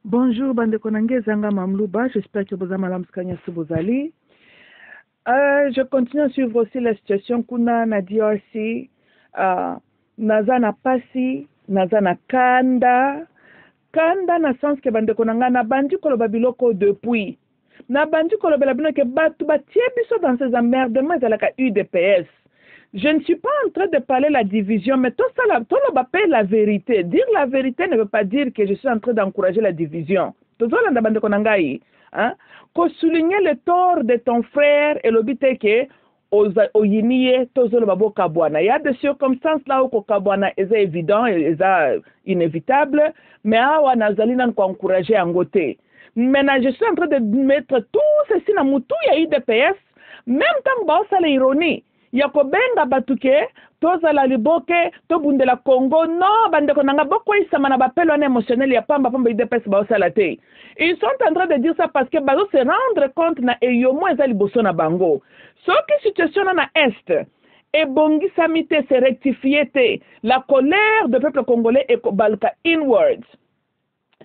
Bonjour, bande konange zanga mamlouba. J'espère que vous avez malam skanya subozali. Je continue à suivre aussi la situation kuna na DRC. Naza na pasi, naza na kanda. Kanda na sens que bande konanga na bandi koloba biloko depuis. Na bandi koloba la bino ke batu batie biso dans ces emmerdements ezalaka UDPS. Je ne suis pas en train de parler la division, mais tout ça, tout le monde paye la vérité. Dire la vérité ne veut pas dire que je suis en train d'encourager la division. Tout ça, là, bande konangai, hein? Ko souligner le tort de ton frère et le but que oyinie tozolo babo kabwana. Il y a des circonstances là où kabwana est évident et inévitable, mais awa nazali nan ko encourager angote. Maintenant, je suis en train de mettre tout ceci dans moutou ya IDPS, même temps ba ça l'ironie. Yakobenga batuke tozala liboke to bundela Congo non bande konanga boko isama na bapelo na émotionnel ya pamba IDPS ba osala te. Ils sont en train de dire ça parce que bazo se rendre compte na eyomo eza liboso na bango. Ce qui situation na est et bongi samite se rectifier te la colère du peuple congolais est balka inwards.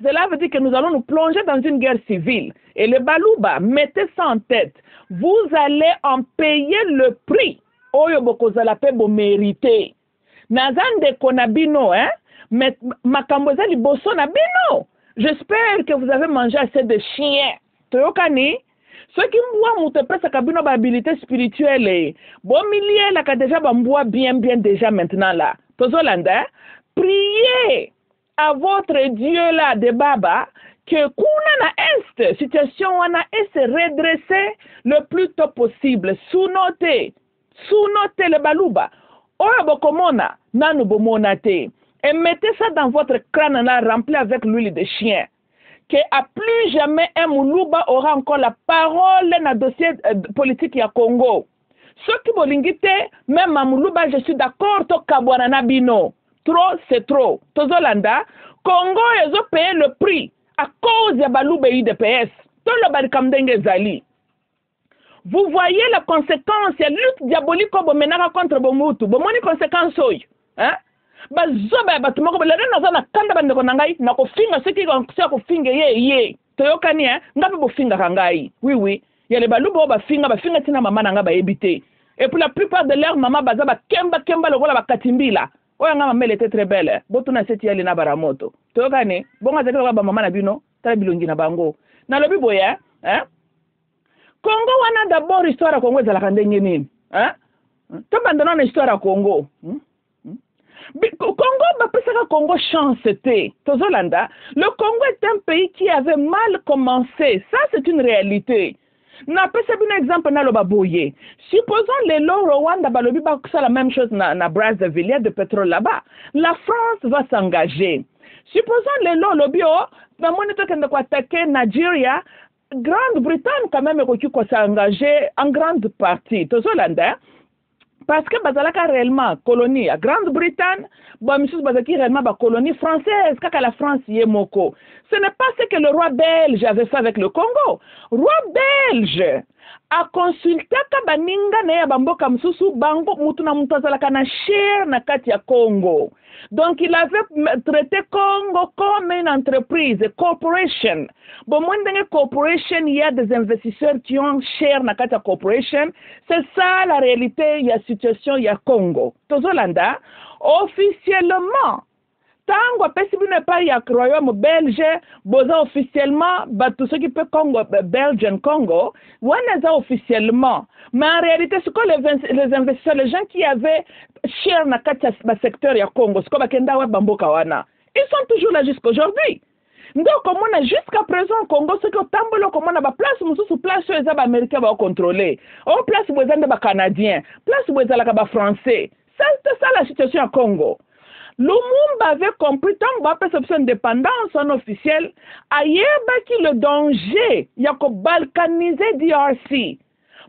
Cela veut dire que nous allons nous plonger dans une guerre civile. Et les Balouba, mettez ça en tête. Vous allez en payer le prix. Oyo bokozala pe bo mérité. Nazande konabino, hein? Mais makamboza liboso na bino. J'espère que vous avez mangé assez de chiens. Toyokani? Ceux qui m'ont monté presque kabino ba habilité spirituelle. Bon milieu la ka déjà bamboa bien déjà maintenant là. Tozolanda, priez à votre Dieu là de Baba que kuna na est situation wana et se redresser le plus tôt possible. Sous-notez le balouba. Oyo bokomona nanu bomona te. Et mettez ça dans votre crâne là rempli avec l'huile de chien. Que à plus jamais un Moulouba aura encore la parole dans le dossier politique ya Congo. Ceux qui bolingite, même à Moulouba, je suis d'accord, to kabwana bino. Trop, c'est trop. Tozolanda, Congo, ils ont payé le prix à cause de Balouba IDPS. Tout le barikamdenge zali. Vous voyez la conséquence, la lutte diabolique comme menara contre Bomutu. Bomoni conséquence oy. Hein? Bazoba batumako la rena na kanda bande konangai na kofinga ceux qui ont ko finga ye. Toyokani hein, ngabe bo finga kangai. Oui. Il y a les Balouba ba finga tina mama nanga ba ebité. Et pour la plupart de leurs maman baza ba kemba le gola ba katimbila. Oya nga mamele était très belle. Botuna seti yali na baramoto. Toyokani, bonga zekela ba mama na bino, tala bilongi na bango. Na lobi boya, hein? Congo wana d'abord histoire ya Congo ezalaka ndenge nini? Hein? Tobandana na histoire ya Congo. Congo bapesaka Congo chance te. Tozolanda, le Congo est un pays qui avait mal commencé. Ça c'est une réalité. Na pesa un exemple na loba boye. Supposons les Rwanda balobi ba ça la même chose na Brazzaville, il y a de pétrole là-bas. La France va s'engager. Supposons les lobio na monito kende ko attaquer Nigeria. Grande-Bretagne quand même est s'engager en grande partie. Tozolanda, parce que bazalaka réellement colonie à Grande-Bretagne, bon monsieur bazaki réellement ba colonie française kaka la France yemoko. Ce n'est pas ce que le roi belge avait fait avec le Congo. Roi belge a consulté kabaninga na ya bamboka msusu bango mutu na mutu azalaka na share na kati ya Congo. Donc il avait traité Congo comme une entreprise, une corporation. Bon, moi, dans une corporation, il y a des investisseurs qui ont share na kati ya corporation. C'est ça la réalité, il y a situation, il y a Congo. Tozolanda, officiellement, tango pesi bino pas ya royaume belge boza officiellement tout ce qui peut Congo Belgian Congo wana officiellement mais en réalité c'est quoi les investisseurs les gens qui avaient share na kati ba secteur ya Congo c'est quoi bakenda wa bamboka wana ils sont toujours là jusqu'aujourd'hui donc comme on a jusqu'à présent Congo c'est que tambolo comme on a ba place mususu place les américains va contrôler au place bozanda ba canadien place bozala ka ba français c'est ça la situation à Congo. Lumumba avait compris tant que cette indépendance en officiel, ailleurs qui le danger, il y a que balkaniser DRC.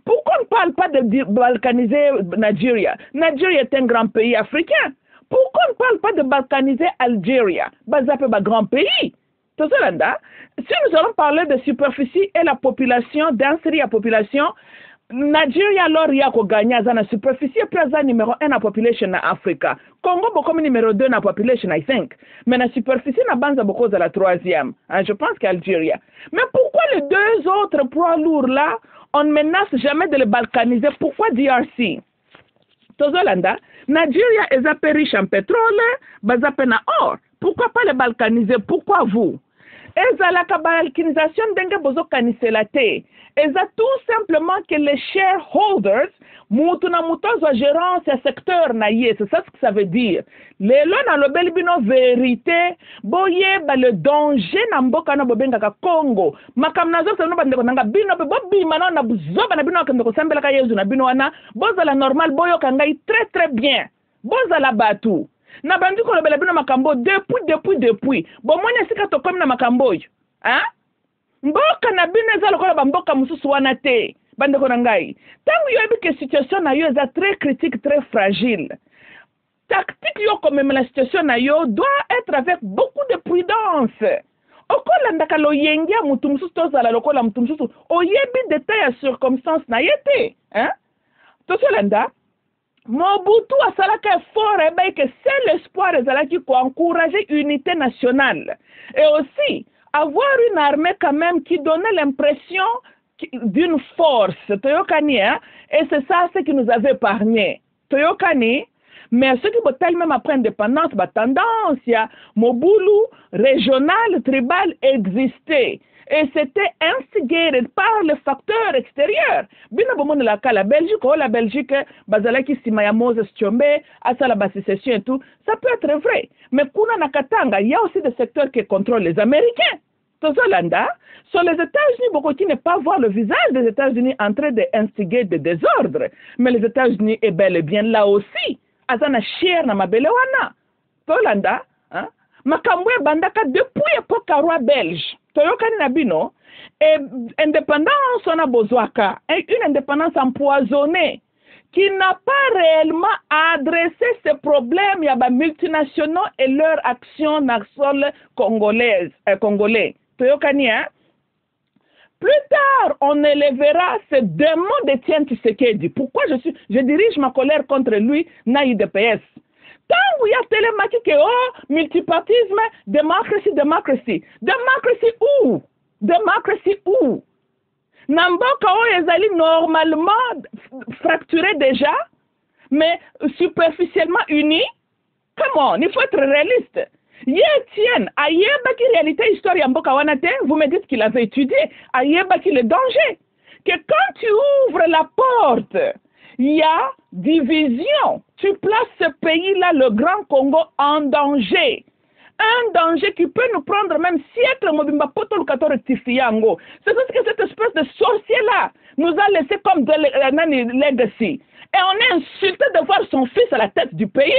Pourquoi on ne parle pas de balkaniser Nigeria? Nigeria est un grand pays africain. Pourquoi on ne parle pas de balkaniser Algérie? Bazap est un grand pays. Si nous allons parler de superficie et la population, densité de la population, Nigeria alors ya ko gagner na superficie plaza numéro 1 na population na Africa. Congo boko numéro 2 na population I think. Mais na superficie na banza boko za la troisième. Hein, je pense qu'Algérie. Mais pourquoi les deux autres poids lourds là, on ne menace jamais de les balkaniser? Pourquoi DRC? Tozolanda, Nigeria est peu riche en pétrole, bazape na or. Pourquoi pas les balkaniser? Pourquoi vous? Ezalaka balkanisation denge bozo kanisela te. Eza tout simplement que les shareholders, mutu na mutozo gérance ya secteur na ye, c'est ça ce que ça veut dire. Lelo na lobeli bino vérité, boye ba le danger na mboka na bobenga ka Congo. Makam na zo no bandeko nanga bino be bobi mana na buzoba na bino kende ko sambela ka Yezu na bino wana, boza la normal boyo kangai très très bien. Boza la batu. Na bandi ko lobela bino makambo depuis. Bo mwana sika to comme na makambo yo. Hein? Mboka na bino eza lokola ba mboka mususu wana te. Bande ko ngai. Tangu yo ebi que situation na yo eza très critique, très fragile. Tactique yo comme même la situation na yo doit être avec beaucoup de prudence. Okola ndaka lo yengia mutu mususu tozala lokola mutu mususu oyebi détail ya circonstance na yete. Hein? Tosolanda Mobutu asalaka effort et que c'est l'espoir qui encourager l'unité nationale. Et aussi, avoir une armée quand même qui donnait l'impression d'une force. Toyokani, hein? Et c'est ça ce qui nous avait épargné. Toyokani, mais ceux qui veulent même après l'indépendance, tendance, il y a Mobulu, régional, tribal existait. Et c'était instigé par le facteur extérieur. Bien avant la Belgique, Bazalaki Simaya Moses Tchombe, Asala Bassisession et tout, ça peut être vrai. Mais Kuna Nakatanga, il y a aussi des secteurs qui contrôlent les Américains. Tozolanda, sur les États-Unis, beaucoup qui ne pas voir le visage des États-Unis en train d'instiguer des désordres. Mais les États-Unis est bel et bien là aussi. Azana cher na mabelewana. Tozolanda, hein? Makambwe bandaka depuis époque roi belge. Toyokani nabino, et indépendance on a besoin une indépendance empoisonnée qui n'a pas réellement adressé ces problèmes il y a des multinationaux et leur action dans le sol congolais. Toyokani, hein? Plus tard, on élèvera ce démon d'Étienne Tshisekedi. Pourquoi je dirige ma colère contre lui, na UDPS? Tant où il y a télématique, multipartisme, démocratie. Démocratie où? Démocratie où? Namboka ezali normalement fracturé déjà, mais superficiellement unis. Comment? Il faut être réaliste. Etienne, ayebaki réalité histoire yamboka wanate, vous me dites qu'il avait étudié, ayebaki le danger. Que quand tu ouvres la porte, il y a division. Tu places ce pays-là, le Grand Congo, en danger. Un danger qui peut nous prendre même siècles. C'est parce que cette espèce de sorcier-là nous a laissé comme legacy. Et on est insulté de voir son fils à la tête du pays.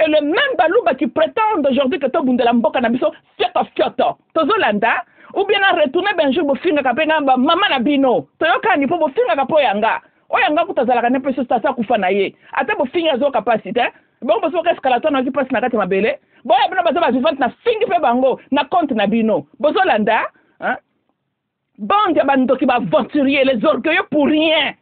Et le même Balouba qui prétend aujourd'hui que tout le monde est Nabiso, c'est un fioto. Tozolanda, ou bien à retourner benjou bofinga kapenga maman nabino. Toyoka ni po bofinga kapoyanga. Oyanga kutazalaka ne peso stasa kufana ye. Ata bofinga zo capacité. Bon boso ka escalator na passe na kati mabele. Boya bino baza vivante na fingi pe bango na compte na bino. Bozolanda, hein? Bande ya bandoki ba aventurier les orgueilleux pour rien.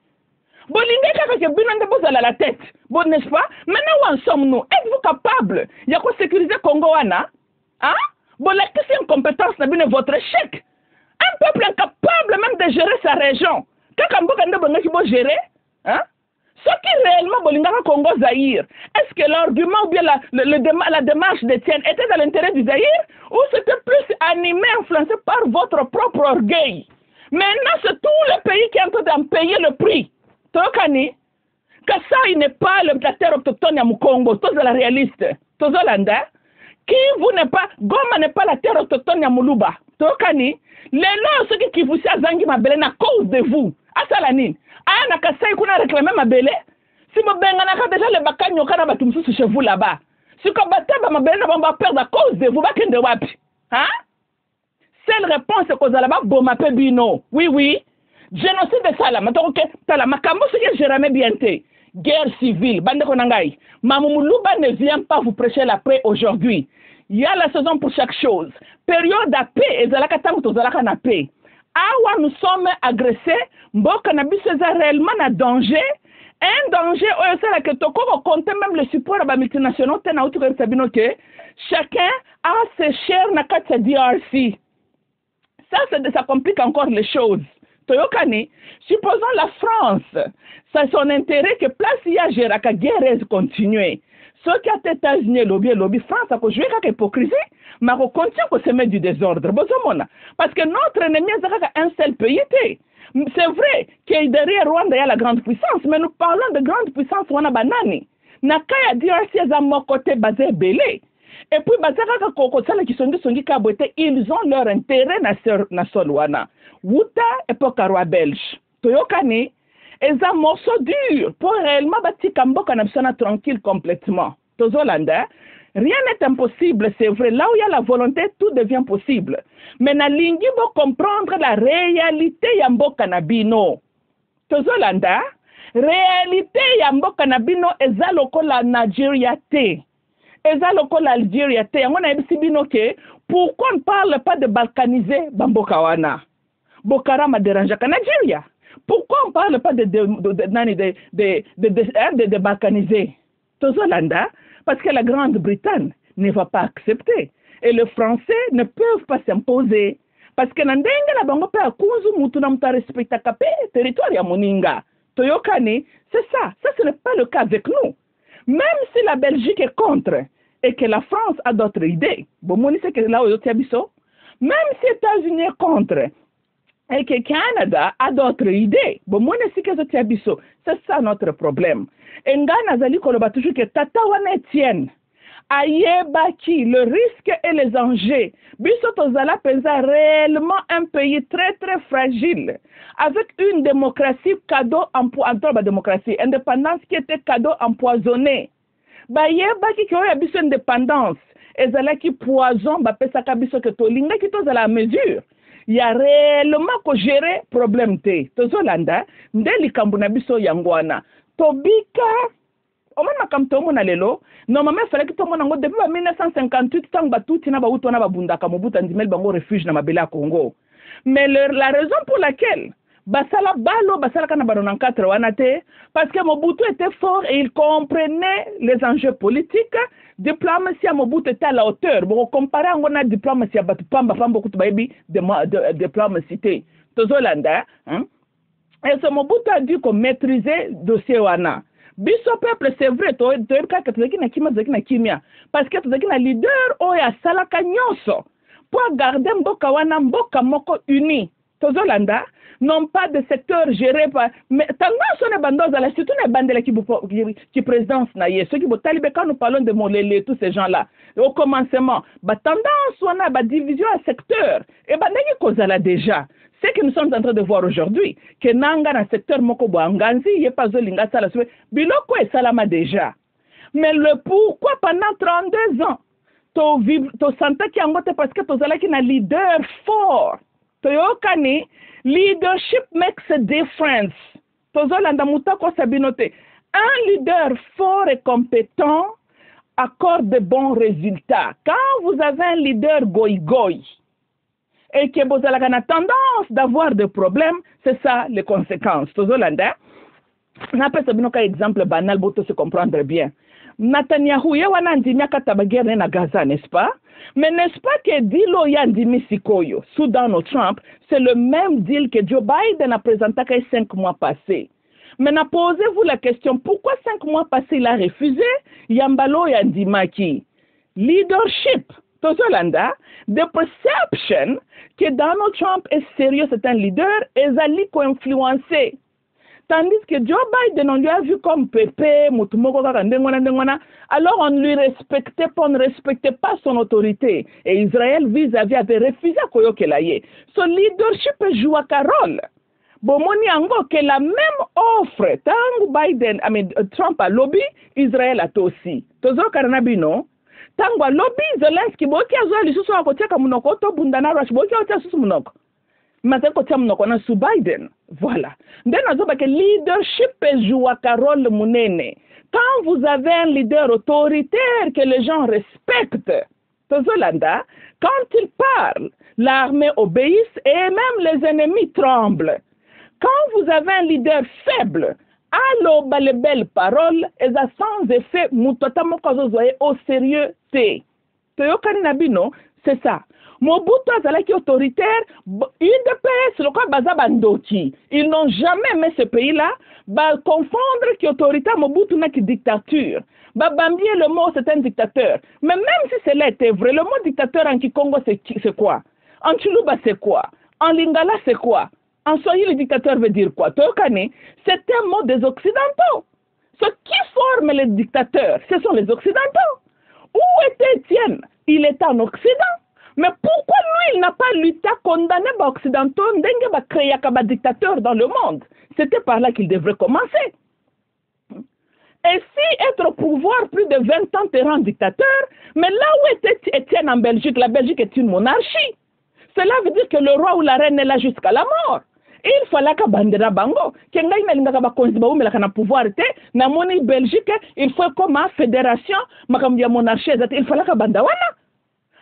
Bolingue kaka ke bino nde bozala la tête. Bon, n'est-ce pas? Maintenant où en sommes-nous? Êtes-vous capable? Il y a quoi sécuriser Congo wana? Hein? Bon, là, c'est une compétence, votre chèque. Un peuple incapable même de gérer sa région. Quand on peut gérer, hein? Ce qui réellement Bolingara Congo Zaïre, est-ce que l'argument ou bien la démarche d'Étienne était dans l'intérêt du Zaïre ou c'était plus animé, influencé par votre propre orgueil? Maintenant, c'est tout le pays qui est en train de payer le prix. Tokani, Kassai n'est pas la terre autochtone à Mukongo, tous la réaliste, tous Hollanda. Kivu n'est pas, Goma n'est pas la terre autochtone à Muluba. Tokani, les noms ceux qui vous savent zangi mabele à cause de vous. Asalanine. Ah, na Kassai qu'on a réclamé mabele. Si vous bengana déjà le bakanyo kana batumsu chez vous là-bas. Si vous battez mabele, on va perdre à cause de vous. Bakende wapi. Hein? Seule réponse est que vous allez bomber bino. Oui, oui. Génocide de Salam, Makambo, ce que j'ai jamais bien été. Guerre civile, Bande Konangai. Mamoulouba ne vient pas vous prêcher la paix aujourd'hui. Il y a la saison pour chaque chose. Période à paix, et Zalaka Tango Zalaka na paix. awa nous sommes agressés mboka na biso eza réellement na danger un danger oyo sala que toko compter même le support ba multinationaux te na utu ko sabino que chacun a ses chers na kati ya DRC. Ça complique encore les choses. Toyokani, supposons la France, c'est son intérêt que place y a gérer la guerre continue. Ce qui a été États-Unis, lobby, France a joué avec hypocrisie, mais on continue à se mettre du désordre. Parce que notre ennemi est un seul pays. C'est vrai que derrière Rwanda il y a la grande puissance, mais nous parlons de grande puissance, on a banani. Nakaya DRC est à mon côté basé belé. Et puis, ils ont leur intérêt na solwana. Wuta époque roi belge. Toyokani, ils ont un morceau dur pour réellement bâtir Kamboka na tranquille complètement. Tozolanda, rien n'est impossible, c'est vrai. Là où il y a la volonté, tout devient possible. Mais na lingi bo comprendre la réalité yamboka na bino. Tozolanda, réalité yamboka na bino ezaloko la Nigeria te. L'Algérie, pourquoi on ne parle pas de balkaniser Bambokawana? Bokara m'a dérangé à Nigeria. Pourquoi on ne parle pas de balkaniser Tozolanda? Parce que la Grande-Bretagne ne va pas accepter. Et les Français ne peuvent pas s'imposer. Parce que Nandenga la bango pe akuzu mutu na muta respecta kape territoire ya moninga. Toyokani, c'est ça. Ça, ce n'est pas le cas avec nous. Même si la Belgique est contre et que la France a d'autres idées, même si les États-Unis sont contre et que le Canada a d'autres idées, c'est ça notre problème. Et Ngana Zali Koloba toujours que Tata Wane tienne. Ayebaki, le risque et les enjeux. Bissotozala pesa réellement un pays très très fragile, avec une démocratie cadeau empoisonné, démocratie indépendance qui était cadeau empoisonné. Bayebaki qui a biso indépendance, ezala qui poison ba pesa ka biso que tolinga qui tozala à mesure. Il y a réellement que gérer problème te. Tozolanda ndeli kambuna biso yangwana. Tobika Omana kam tomo na lelo, normalement il fallait que tomo nango depuis 1958 tant batuti na bauto na babunda kamobuta ndimel bango refuge na mabela Congo. Mais la raison pour laquelle basala balo basala kana banona 4 wanate parce que Mobutu était fort et il comprenait les enjeux politiques. Diplomatie à Mobutu était à la hauteur. Bon comparer ngona diplomatie à batu pamba kutu baby de diplomatie. Tozolanda, hein? Et ce Mobutu a dû maîtriser dossier wana. Biso peuple c'est vrai parce que tu es leader oya salaka nyonso pour garder mboka wana mboka moko uni. Tozolanda non pas de secteur géré par mais tendance on est bandoza la surtout les bandela qui présidence na ye ceux qui vont talibe quand nous parlons de Molele tous ces gens là au commencement tendance on a division à secteur et ndenge kozala déjà. Ce que nous sommes en train de voir aujourd'hui, que Nanga dans le secteur Mokobo Anganzi, il n'y a pas de linga sala biloko et salama déjà. Mais le pourquoi pendant 32 ans, to santa ki angote parce que to zala ki na leader fort. To yokani, leadership makes a difference. To zolanda mutako sabinote. Un leader fort et compétent accorde de bons résultats. Quand vous avez un leader goy-goy, et que vous avez la tendance d'avoir des problèmes, c'est ça les conséquences. Tozolanda, on appelle ça un exemple banal pour se comprendre bien. Netanyahu, il y a un andimia katabaguerre na Gaza, n'est-ce pas? Mais n'est-ce pas que dilo yandimi sikoyo, Soudan ou Trump, c'est le même deal que Joe Biden a présenté 5 mois passés. Maintenant, posez-vous la question, pourquoi 5 mois passés il a refusé? Yambalo yandimaki. Leadership. Tozolanda, the perception que Donald Trump est sérieux, c'est un leader, et Zali co-influencé. Tandis que Joe Biden, on lui a vu comme Pépé, Mutumoko, alors on ne lui respectait pas, on ne respectait pas son autorité. Et Israël vis-à-vis avait refusé à Koyokelaye. Son leadership joue un rôle. Bomoni ango que la même offre, tant Biden, Trump a lobby, Israël a aussi. Tozo Karnabino. Tangwa lobby Zelensky boki azo lisusu akoteka munoko to bundana rush boki azo susu munoko mateko tia munoko na su Biden voilà ndena zo que leadership joue un rôle munene quand vous avez un leader autoritaire que les gens respectent tozolanda Quand il parle, l'armée obéisse et même les ennemis tremblent. Quand vous avez un leader faible, alors les belles paroles, et ça sans effet, au sérieux, c'est ça. Mobutu Azalaki autoritaire, UDPS, le quoi Bazabandoki. Ils n'ont jamais aimé ce pays-là, confondre qui autoritaire Mobutu n'a que dictature. Babambier, le mot, c'est un dictateur. Mais même si cela était vrai, le mot dictateur en Kikongo, c'est quoi? En Chuluba, c'est quoi? En Lingala, c'est quoi? En Swahili, le dictateur veut dire quoi? Tokane, c'est un mot des Occidentaux. Ceux qui forment les dictateurs, ce sont les Occidentaux. Où était Étienne? Il était en Occident. Mais pourquoi lui, il n'a pas lutté à condamner les Occidentaux, à créer un dictateur dans le monde? C'était par là qu'il devrait commencer. Et si être au pouvoir plus de 20 ans te rend dictateur, mais là où était Étienne en Belgique, la Belgique est une monarchie. Cela veut dire que le roi ou la reine est là jusqu'à la mort. Et il fallait que bandera bango. Kenga ina linga ba konziba umela kana pouvoir te na moni Belgique, il faut comme fédération, makam ya monarchie, il fallait que bandawana.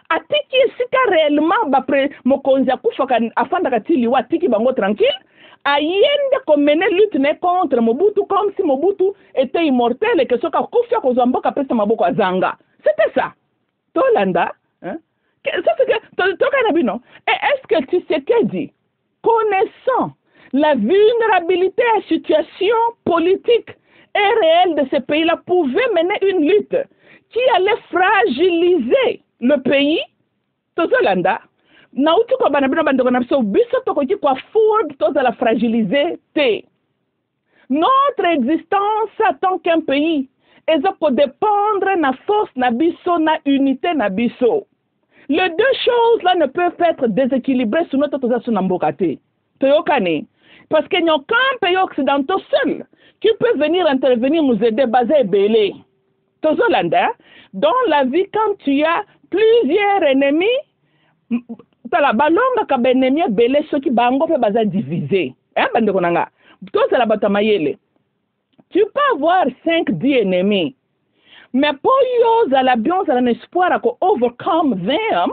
Atiki sika réellement ba pre mokonzi akufa kan afanda katili wa tiki bango tranquille. Ayende comme mener lutte contre Mobutu comme si Mobutu était immortel et que ce kufia ko zamboka pesa maboko azanga. C'était ça. Tolanda, hein? Et est-ce que Tshisekedi, connaissant la vulnérabilité à la situation politique et réelle de ce pays-là, pouvait mener une lutte qui allait fragiliser le pays, Tozolanda, la fragiliser. Notre existence en tant qu'un pays, elle peut dépendre de la force, de la unité, de la les deux choses là ne peuvent être déséquilibrées sur notre autorisation d'embocate. Parce qu'il n'y a aucun pays occidental seul qui peut venir intervenir nous aider basé et belé. Dans la vie, quand tu as plusieurs ennemis, tu as la balonga ka ennemi belé ceux qui bango fait basé divisé. Hein bande konanga. Toi c'est la batamayele. Tu peux avoir 5-10 ennemis. Mais pour eux, la bien, un espoir à overcome them,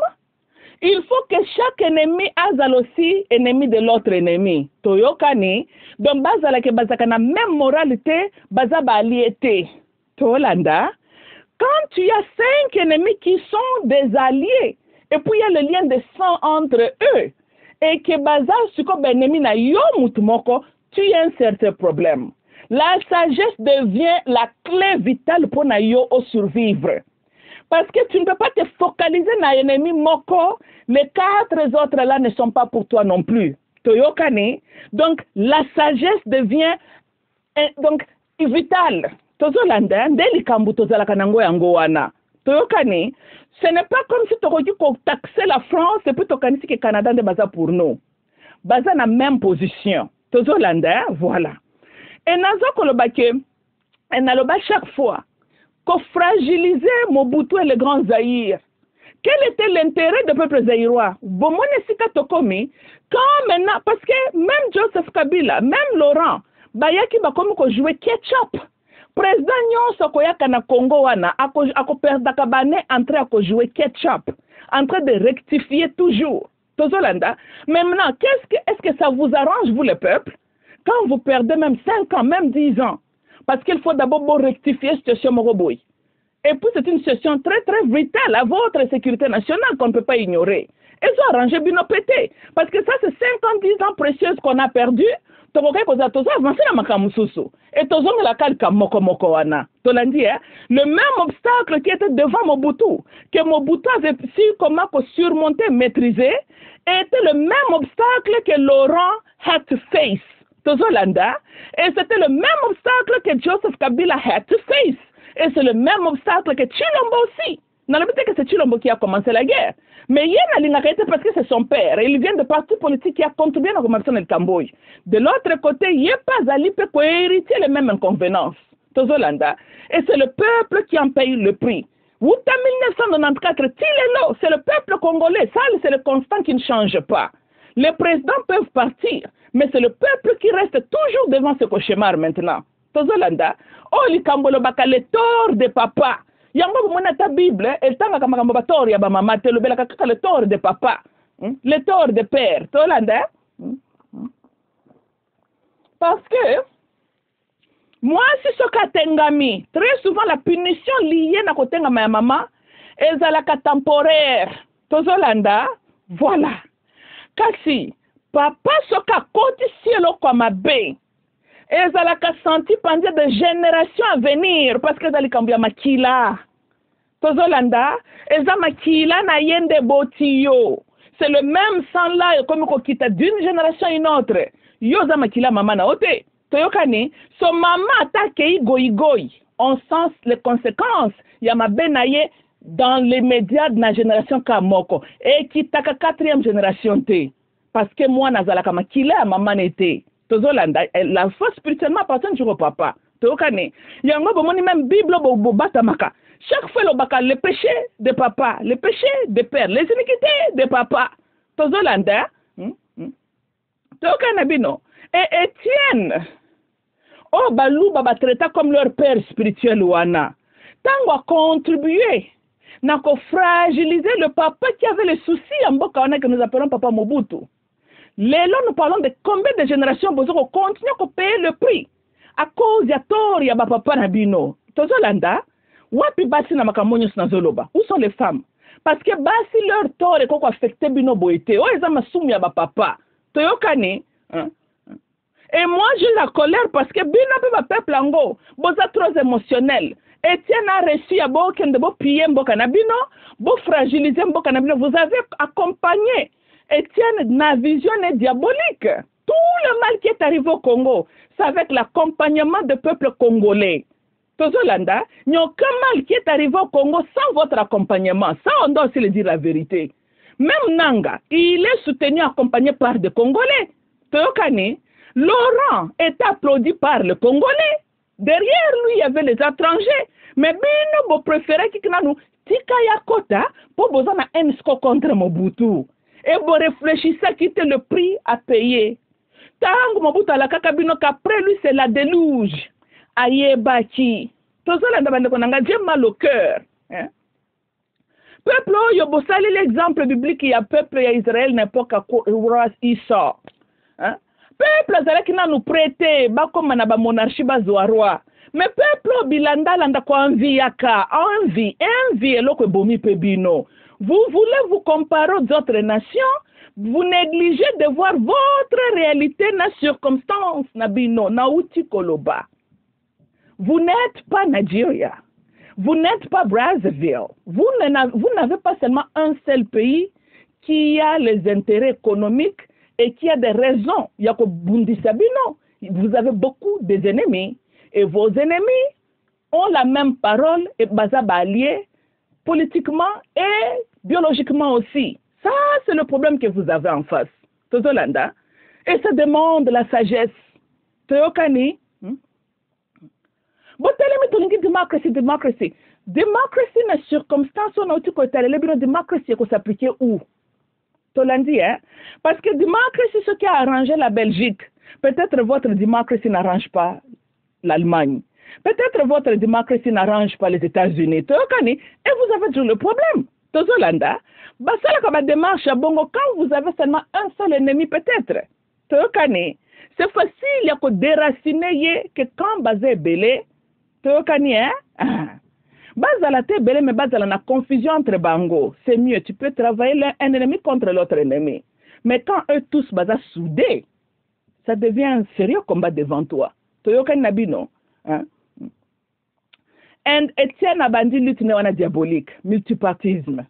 il faut que chaque ennemi ait aussi ennemi de l'autre ennemi. Toyokani, donc bazala ke bazakana même moralité, bazaba alliété. Tolanda, quand tu as 5 ennemis qui sont des alliés, et puis il y a le lien de sang entre eux, et que baza suko ennemi na yo mutumoko, tu as un certain problème. La sagesse devient la clé vitale pour nayo au survivre. Parce que tu ne peux pas te focaliser sur l'ennemi moko, les 4 autres là ne sont pas pour toi non plus. Toyokane, donc la sagesse devient donc vitale. Tozolanda, delikambu tozala kanango yango wana. Toyokane, ce n'est pas comme si tu aurais taxer la France et puis tokani si que Canada de baza pour nous. Baza na même position. Tozolanda, voilà. Et nazo kolobake, et naloba chaque fois, qu'on fragilisait Mobutu et le grand Zaïre. Quel était l'intérêt du peuple zaïrois? Bomone sika tokomi, quand maintenant, parce que même Joseph Kabila, même Laurent, bayaki bakomi ko jouer ketchup. Président nyonso koyaka na Congo wana, ako perdaka bane entre ako jouer ketchup, en train de rectifier toujours. Tozolanda. Maintenant, est-ce que ça vous arrange, vous le peuple? Quand vous perdez même 5 ans, même 10 ans, parce qu'il faut d'abord rectifier la situation Moroboy. Et puis c'est une situation très très vitale à votre sécurité nationale qu'on ne peut pas ignorer. Et ça arrange bien pété. Parce que ça c'est 50-10 ans précieux qu'on a perdu. Et le même obstacle qui était devant Mobutu, que Mobutu avait su comment surmonter, maîtriser, était le même obstacle que Laurent had to face. Et c'était le même obstacle que Joseph Kabila had to face. Et c'est le même obstacle que Chilombo aussi. Non, peut-être que c'est Chilombo qui a commencé la guerre. Mais il y a une arrêté parce que c'est son père. Et il vient de parti politique qui a contribué à la commencation du Cambodge. De l'autre côté, il n'y a pas Ali qui a hérité les mêmes inconvéniences. Et c'est le peuple qui en paye le prix. 1994, c'est le peuple congolais. Ça, c'est le constant qui ne change pas. Les présidents peuvent partir, mais c'est le peuple qui reste toujours devant ce cauchemar maintenant. Tozolanda, oh, les Cambolo Baka, les torts de papa, yango bomona ta Bible etanga makambo bator ya ba mama te lobelaka kaka le tort de papa, le tort de père. Tolanda? Parce que moi si soka tengami, très souvent la punition liée na kotengama ya mama ezalaka temporaire. Tozolanda? Voilà. Kasi papa soka koti cielo kwa mabe ezalaka senti pendant des générations à venir parce que ezali kambo ya makila. Tozolanda? Eza makila na yende botiyo. C'est le même sang là comme kokita d'une génération à une autre. Yo za makila mama na ote. Toyokani, so mama atake goigoi. On sent les conséquences. Ya mabe na ye dans les médias de la génération Kamoko. Et qui taka 4e génération te. Parce que moi, nazalaka makila ya maman était. Tozolanda, la force spirituellement appartient au papa. Tokane. Yango bomoni même Bible bo batamaka. Chaque fois le péché de papa, le péché de père, les iniquités de papa. Tozolanda. Tokane bino. Et Étienne. Oh balou baba traita comme leur père spirituel wana. Tango a contribué. N'a qu'à fragiliser le papa qui avait les soucis en Boka que nous appelons papa Mobutu. Lélo, nous parlons de combien de générations besoin continuer à payer le prix à cause ya tor ya papa Nabino. Tozolanda, wapi basi na makamonyo na zoloba. Où sont les femmes? Parce que basi leur tort est quoi affecté bino boité. Oh ils ont masumi ya papa. Toyokani, et moi j'ai la colère parce que bino pe peuple ango, boza trop émotionnel. Étienne a reçu à Boken de Bo piller Mboka Nabino, Bo fragiliser Mboka Nabino. Vous avez accompagné Étienne na vision diabolique. Tout le mal qui est arrivé au Congo, c'est avec l'accompagnement du peuple congolais. Tozolanda, il n'y a aucun mal qui est arrivé au Congo sans votre accompagnement. Ça, on doit aussi le dire la vérité. Même Nanga, il est soutenu, accompagné par des Congolais. Toyokani, Laurent est applaudi par le Congolais. Derrière lui, il y avait les étrangers. Mais bino bo préféré qui nous tika ya kota pour besoin na ensko contre Mobutu. Et vous réfléchissez quitter le prix à payer. Tango Mobutu ala kaka bino qu'après lui c'est la déluge. Aye baki. Tozola ndabande konanga j'ai mal au cœur. Peuple yo bosali l'exemple biblique ya peuple ya Israël n'importe quoi roi Isa. Peuple azalaki na nous prêter bakoma na ba monarchie bazwa roi. Mais peuple bilanda landa kwa envie yaka, envie eloko bomi pebino. Vous voulez vous comparer aux autres nations, vous négligez de voir votre réalité na circonstance na bino na uti koloba. Vous n'êtes pas Nigeria. Vous n'êtes pas Brazzaville. Vous n'avez pas seulement un seul pays qui a les intérêts économiques et qui a des raisons. Yako Bundisabino, vous avez beaucoup d'ennemis. Et vos ennemis ont la même parole et bazaba alliés politiquement et biologiquement aussi. Ça, c'est le problème que vous avez en face. Tozolanda. Et ça demande la sagesse. Teokani. Démocratie. Démocratie, na circonstance, on a dit que la démocratie s'appliquer où? Tolandi, hein? Parce que démocratie, ce qui a arrangé la Belgique, peut-être votre démocratie n'arrange pas l'Allemagne. Peut-être votre démocratie n'arrange pas les États-Unis. Et vous avez toujours le problème. Tozolanda, basala comme démarche à Bongo quand vous avez seulement un seul ennemi peut-être. C'est facile à déraciner que quand basé belé, bazala te belé mais bazala na confusion entre bango. C'est mieux, tu peux travailler un ennemi contre l'autre ennemi. Mais quand eux tous basent soudés, ça devient un sérieux combat devant toi. Toyoka Nabino. Et Etienne Abandi lutte néana diabolique, multipartisme.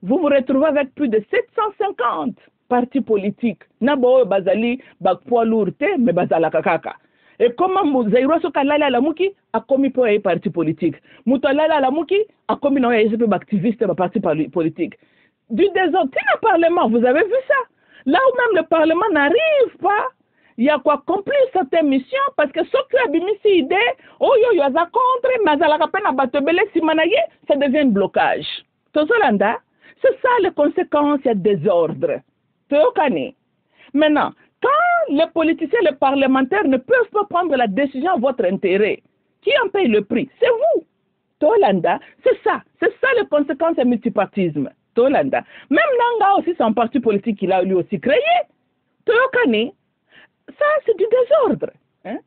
Vous vous retrouvez avec plus de 750 partis politiques. Nabo bazali bakpoa lourte mais bazala kakaka. Et comment Zairo Sokalala à la Mouki a commis pour un parti politique. Moutalala à la Mouki a commis un activiste de parti politique. Du désordre, le Parlement, vous avez vu ça? Là où même le Parlement n'arrive pas, il y a quoi accomplir cette mission parce que ce qui a mis cette idée, oh yo yo za contre, mais à la peine à batebele si manaye, ça devient un blocage. Tozolanda, c'est ça les conséquences, il y a désordre. Teokani. Maintenant, quand les politiciens, les parlementaires ne peuvent pas prendre la décision à votre intérêt, qui en paye le prix? C'est vous. Tolanda, c'est ça les conséquences du multipartisme. Tolanda. Même Nanga aussi, c'est un parti politique qu'il a lui aussi créé. Toyokani, ça c'est du désordre. Hein?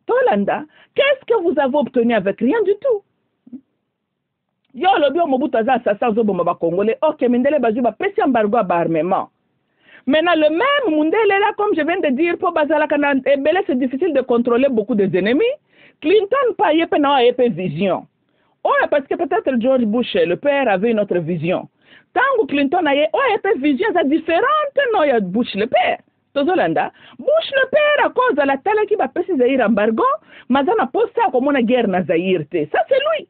Tolanda, qu'est-ce que vous avez obtenu avec rien du tout? Yo lobi Mobutu aza assassin bomba ba congolais. OK, Mindele bazu ba pesi embargo à armement. Maintenant le même Mundele là, comme je viens de dire, pour Bazala Kana, c'est difficile de contrôler beaucoup des ennemis. Clinton pas yé pena yé vision. Oh, parce que peut-être George Bush, le père, avait une autre vision. Tant que Clinton a une vision différente, non, il y a Bush le père. Tozolanda, Bush le père, à cause de la télé qui va passer Zahir embargo, mais on a posté comme une guerre na Zahir. Ça, c'est lui.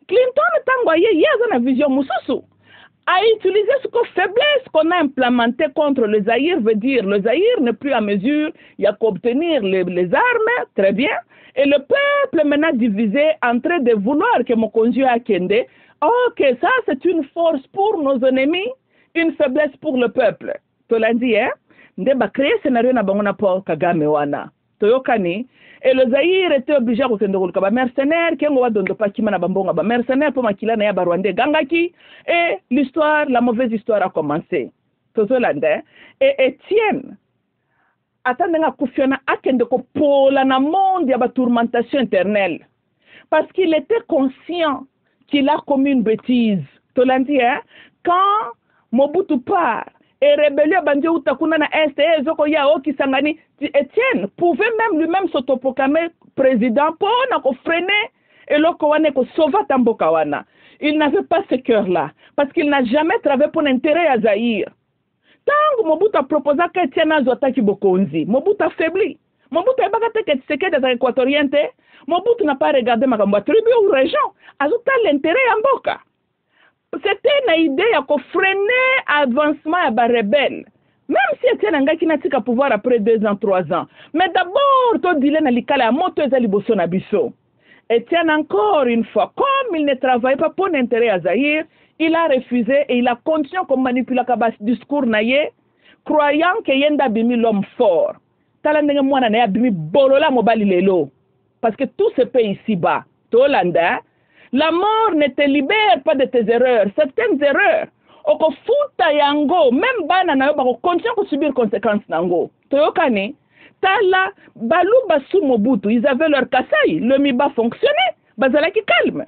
Clinton, tant qu'il y a une vision moussoussou, a utilisé ce que faiblesse qu'on a implémenté contre le Zahir, veut dire le Zahir n'est plus à mesure, il y a qu'à obtenir les armes, très bien. Et le peuple maintenant divisé en train de vouloir que mon conjoint a Kende. Ok, ça c'est une force pour nos ennemis, une faiblesse pour le peuple. Tu l'as dit, hein? Ndeba créer scénario na bangona Paul Kagame wana. Toyokani. Et le Zaïre était obligé à kende ko ba mercenaire qui ngo wadondo pa kima na bambonga ba mercenaire pour makila na ya barwande gangaki et l'histoire, la mauvaise histoire a commencé. Tozolanda. Et Étienne attendenga kufiona akende ko pola na monde ya ba tourmentation éternelle parce qu'il était conscient qu'il a commis une bêtise. Tolandi, hein? Quand Mobutu part et rébellion bandi utakuna na est et zoko ya okisangani, Étienne pouvait même lui-même s'autoproclamer président pour na ko freiner et loko wane ko sauver tamboka wana. Il n'avait pas ce cœur-là parce qu'il n'a jamais travaillé pour l'intérêt à Zaïre. Tant que Mobutu a proposé qu'Étienne azotaki bokonzi, Mobutu a faibli. Mobutu a bagate que Tshisekedi des équatoriens, Mobutu n'a pas regardé ma tribu ou région, ajouta l'intérêt en boka. C'était une idée à freiner l'avancement à rebelle. Même si Étienne Ngaki n'a pas pouvoir après 2 ans, 3 ans. Mais d'abord, tu dis que tu as moto et liboso na biso. Étienne, encore une fois, comme il ne travaille pas pour l'intérêt à Zaïre, il a refusé et il a continué comme manipuler le discours naïe, croyant que Yenda bimi l'homme fort. Talandenge mwana na bimi bolola mobali lelo. Parce que tout se paye ici-bas. Tolanda, la mort ne te libère pas de tes erreurs, certaines erreurs. Oko futa yango, même bana na yo bako continue ko subir conséquences nango. Toyokane, tala baluba sous Mobutu, ils avaient leur kasai, le miba fonctionnait, bazala qui calme.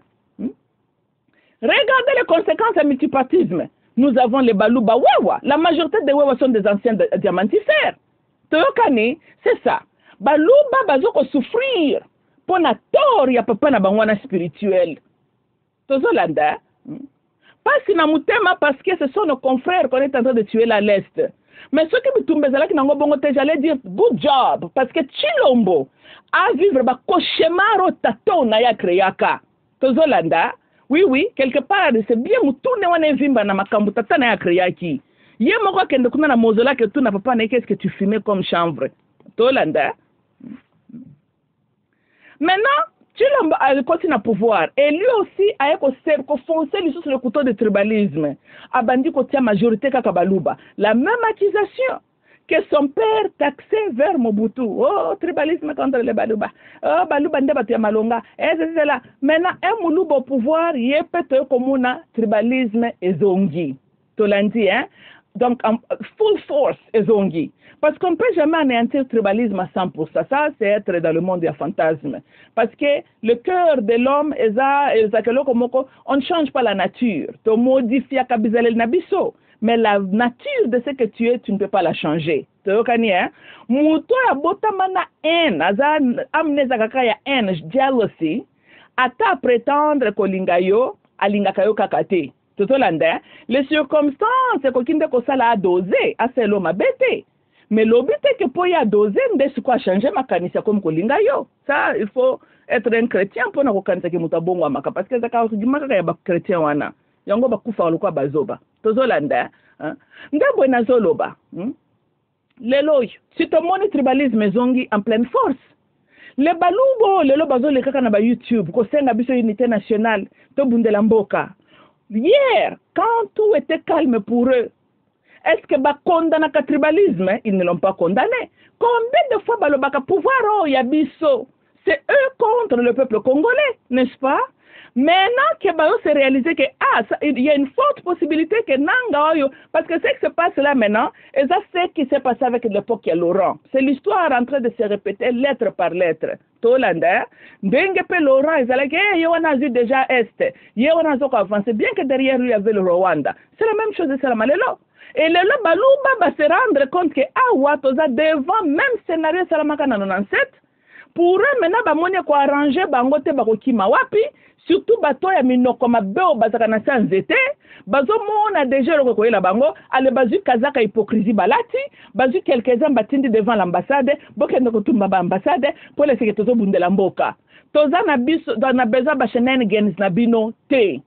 Regardez les conséquences du multipartisme. Nous avons les baluba wewa, la majorité des wewa sont des anciens diamantifères. Toyokane, c'est ça. Baluba bazoko souffrir. Pona tor ya papa na bangwana spirituel. Tozolanda. Pas si na mutema parce que ce sont nos confrères qu'on est en train de tuer là à l'est. Mais ceux qui me tombent qui n'ont pas j'allais dire good job parce que Chilombo a vivre ba cauchemar tato na ya kreyaka. Tozolanda. Oui, quelque part c'est bien mutune wana vimba na makambu tata na ya kreyaki. Ye moko kende kuna na mozola que tu na papa na qu'est-ce que tu fumais comme chanvre. Tozolanda. Maintenant, Chilombo a continué à pouvoir. Et lui aussi a foncé sur le couteau de tribalisme. A bandi côté majorité Kakabaluba. La même accusation que son père taxait vers Mobutu. Oh, tribalisme contre les Baluba. Oh, Baluba ndeba malonga. Et c'est là. Maintenant, un Moulouba au pouvoir, il est peut-être comme un tribalisme et zongi. Tolandi, hein? Donc, full force et zongi. Parce qu'on ne peut jamais anéantir le tribalisme à 100%. Ça, c'est être dans le monde des fantasmes. Parce que le cœur de l'homme, on ne change pas la nature. Tu modifies le nabiso. Mais la nature de ce que tu es, tu ne peux pas la changer. Tu vois, hein? Mouto ya botamana haine, amneza kakaya haine, jealousy, ata prétendre kolingayo, alingakayo kakate. Tu vois, les circonstances, c'est qu'on ko sala a dosé, a selo mabete. Mais l'objet est que pour y a doser, on doit changer ma canissa comme kolingayo. Ça, il faut être un chrétien pour ne pas cancer qui mutabongo amaka parce que ça cause du mal ya ba chrétien wana. Yango ba kufa lokwa bazoba. Tozolanda, hein. Ndabo na zoloba. Lelo, si to moni tribalisme zongi en pleine force. Le balubo, lelo bazo le kaka na ba YouTube, ko senga biso unité nationale, to bundela mboka. Hier, quand tout était calme pour eux, est-ce que ba condamna ka tribalisme? Ils ne l'ont pas condamné. Combien de fois balobaka pouvoir yabiso? C'est eux contre le peuple congolais, n'est-ce pas? Maintenant que Bayo s'est réalisé que il y a une forte possibilité que Nanga, parce que ce qui se passe là maintenant, et ça c'est ce qui s'est passé avec l'époque de Laurent. C'est l'histoire en train de se répéter lettre par lettre. Tolanda, Dengue Laurent, ils allaient dire, il y a déjà Est, il y a avancé, bien que derrière lui il y avait le Rwanda. C'est la même chose de Salamalelo. Et le Balouba va se rendre compte que Toza devant même scénario Salamaka 97, pour eux maintenant bamoni ko arranger bango te bakokima wapi, surtout bato ya minoko mabeo bazaka na sanzete, bazo mona déjà le koyela bango, ale bazu kazaka hypocrisie balati, bazu quelques-uns batindi devant l'ambassade, bokende ko tumba ba ambassade pour les que tozo bundela mboka. Toza na biso na besoin ba shenanigans na bino te.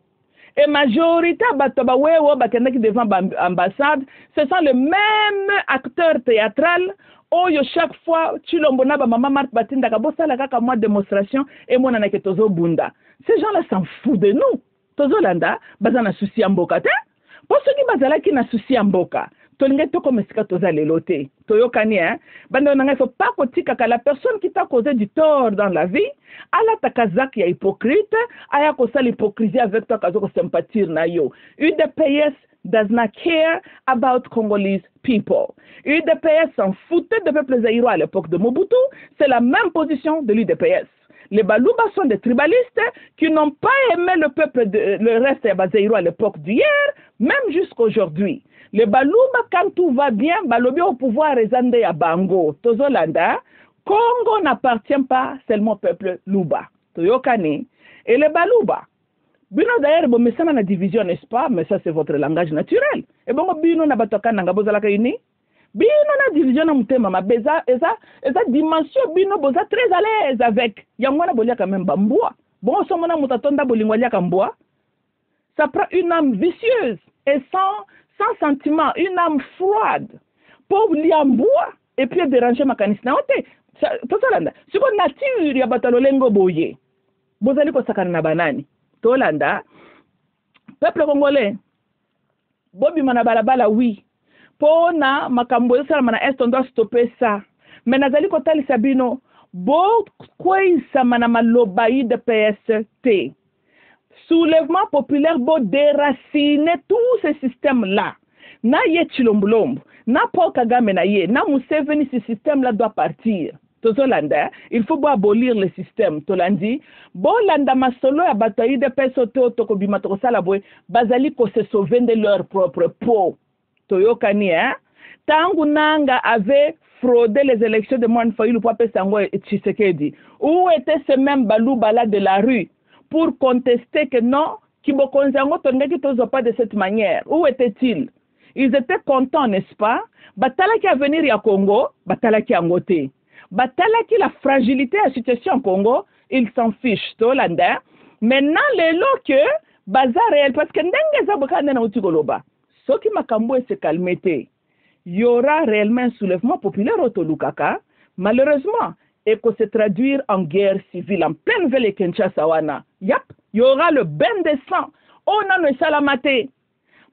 Et majorité batoba wewo bakendaki devant l'ambassade, ce sont les mêmes acteurs théâtrales. Oyo chaque fois Chilombo na ba maman Marthe Batinda ka bosala kaka moi démonstration et mona na ketozo bunda. Ces gens-là s'en foutent de nous. Tozo landa bazana souci amboka te. Pour ceux qui bazala ki na souci amboka. Tolinga to comme sika toza lelote. Toyokani hein. Bando na faut pas kotika ka la personne qui t'a causé du tort dans la vie, ala takazaki ya hypocrite, aya ko sala hypocrisie avec toi kazo ko sympathie na yo. UDPS does not care about Congolese people. UDPS s'en foutait de peuple zaïrois à l'époque de Mobutu. C'est la même position de l'UDPS. Les Balouba sont des tribalistes qui n'ont pas aimé le peuple, le reste des zaïrois à l'époque d'hier, même jusqu'à aujourd'hui. Les Balouba, quand tout va bien, Balobi au pouvoir rezande à Bango. Tozolanda, Congo n'appartient pas seulement au peuple Luba. Toyokani. Et les Balouba, Bino d'ailleurs, bon, mais ça na division, n'est-ce pas? Mais ça, c'est votre langage naturel. Et bon, Bino na batoka nanga bozala kaini. Bino na division na mutema, ma beza, eza dimension, Bino boza très à l'aise avec. Yangwana bolia quand même bamboua. Bon, son mona mutatonda bolingwalia kamboua. Ça prend une âme vicieuse et sans sentiment, une âme froide. Pour liamboua et puis déranger ma canisna. Tout ça là. C'est quoi nature ya batalolengo boye. Bozali ko sakana na banani. Tolanda, peuple congolais, Bobi Manabalabala, oui. Pona, makambo mana est, on doit stopper ça. Mais Nazali Kotali Sabino, quoi ça mana malobaï de PST. Soulèvement populaire, beau déraciner tous ces systèmes-là. Na ye Chilombulombo, na Paul Kagame na ye, na Museveni, ce système-là doit partir. Tozolanda, il faut abolir le système. Tolandi, bolanda masolo ya bataille de pesoto tokobima tokosala boy, bazali ko se sauver de leur propre peau. Toyokani hein? Tangu Nanga avait fraudé les élections de Moine Fayulu pour Sango et Tshisekedi. Où étaient ces mêmes Balouba de la rue pour contester que non, Kibokonzango tongeki tozo pas de cette manière. Où étaient-ils? Ils étaient contents, n'est-ce pas? Batala qui a venir à Congo, batala qui a ngoté. Batala qui la fragilité de la situation au Congo, ils s'en fichent, Tolanda. Maintenant, les lots que, bazar réel, parce que n'dengue zabokane na utigoloba. Ce qui m'a camboé se calmete. Il y aura réellement un soulèvement populaire au Tolukaka, malheureusement, et que se traduire en guerre civile, en pleine ville de Kinshasa. Yap, il y aura le bain de sang. On a le salamate.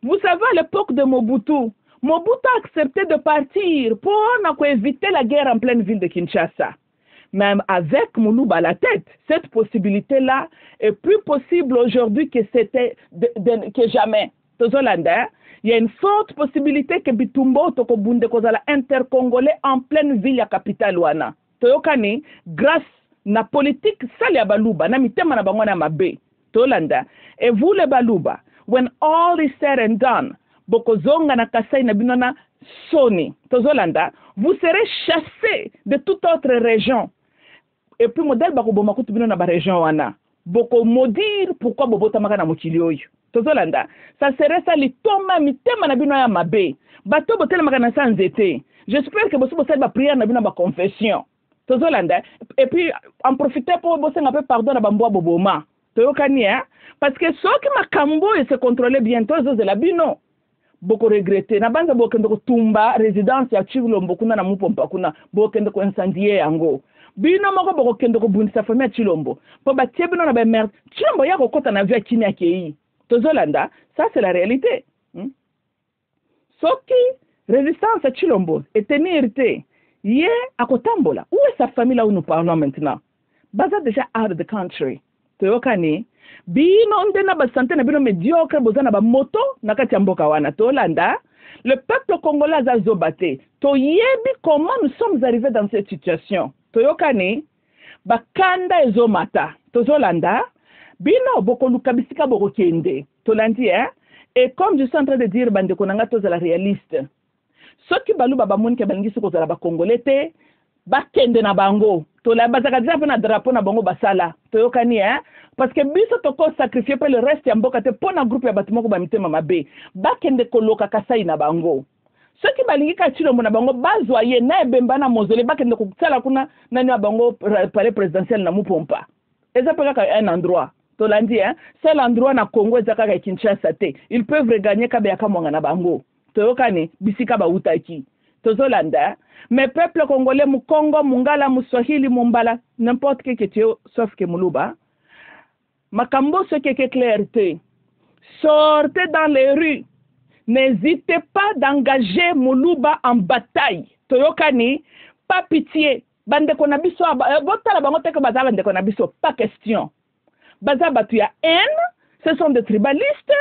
Vous savez, à l'époque de Mobutu a accepté de partir pour éviter la guerre en pleine ville de Kinshasa. Même avec Moulouba à la tête, cette possibilité-là est plus possible aujourd'hui que c'était que jamais. Tozolanda, il y a une forte possibilité que Bitumbo Tokobunde Kozala intercongolais en pleine ville à capitale Wana. Toyokani, grâce na politique sali Balouba, na mitema na bangwana mabe. Tolanda. Et vous les Balouba, when all is said and done, Bokozonga na Kasai na binona Soni, Tozolanda, vous serez chassés de toute autre région. Et puis modèle bakoboma kutu binona ba région wana. Boko maudire pourquoi bobota maka na mokili oyo. Tozolanda, ça serait ça litoma mitema na bino ya mabe. Bato botel maka na sanzete. J'espère que boso bosel ba prière na bino ba confession. Tozolanda, et puis en profiter pour bosser un peu pardon na bamboa boboma. Toyokani hein, parce que ceux qui makambo et se contrôler bientôt de la bino. Beaucoup regretté. Na banza bokende ko tumba résidence ya Chilombo kuna na Mupompa kuna bokende ko incendier yango. Bino moko boko kende ko bunisa famille ya Chilombo. Po ba tie bino na ba merde. Chilombo ya ko kota na via kini akei. Tozolanda, ça c'est la réalité. Soki résistance à Chilombo et tenir té. Yé à Kotambola. Où est sa famille là où nous parlons maintenant? Baza déjà out of the country. Toyokani, bino nde na basante na bino médiocre boza na bamoto na kati ya mboka wana tolanda. Le peuple congolais aza zoba te. Toyebi comment nous sommes arrivés dans cette situation. Toyokani bakanda ezomata tozolanda bino bokoluka bisika bokokende tolandi et comme je suis en train de dire bandeko nanga tozala réaliste soki baluba bamoni ke balingisi kozala bakongolais te bakende na bango tola bazaka déjà na drapeau na bango basala toyokani parce que biso toko sacrifier pe le reste ya mboka te pona groupe ya bato moko bamitema mabe bakende koloka kasai na bango soki balingi ka chilombo na bango bazwa ye na ebemba na mozole bakende kotsala kuna nani ya bango palais présidentiel na mupompa eza pe kaka un endroit tolandi c'est l'endroit na Congo eza kaka Kinshasa te ils peuvent regagner kabe akamwanga na bango toyokani bisika bautaki tozolanda mais peuple congolais mu Congo mungala mu Swahili mumbala n'importe que tu sauf que muluba makambo ce qui est clarté sortez dans les rues. N'hésitez pas d'engager Muluba en bataille. Toyokani, pas pitié. Bande konabiso, botala bango teke baza bande konabiso, pas question. Baza batu ya haine, ce sont des tribalistes.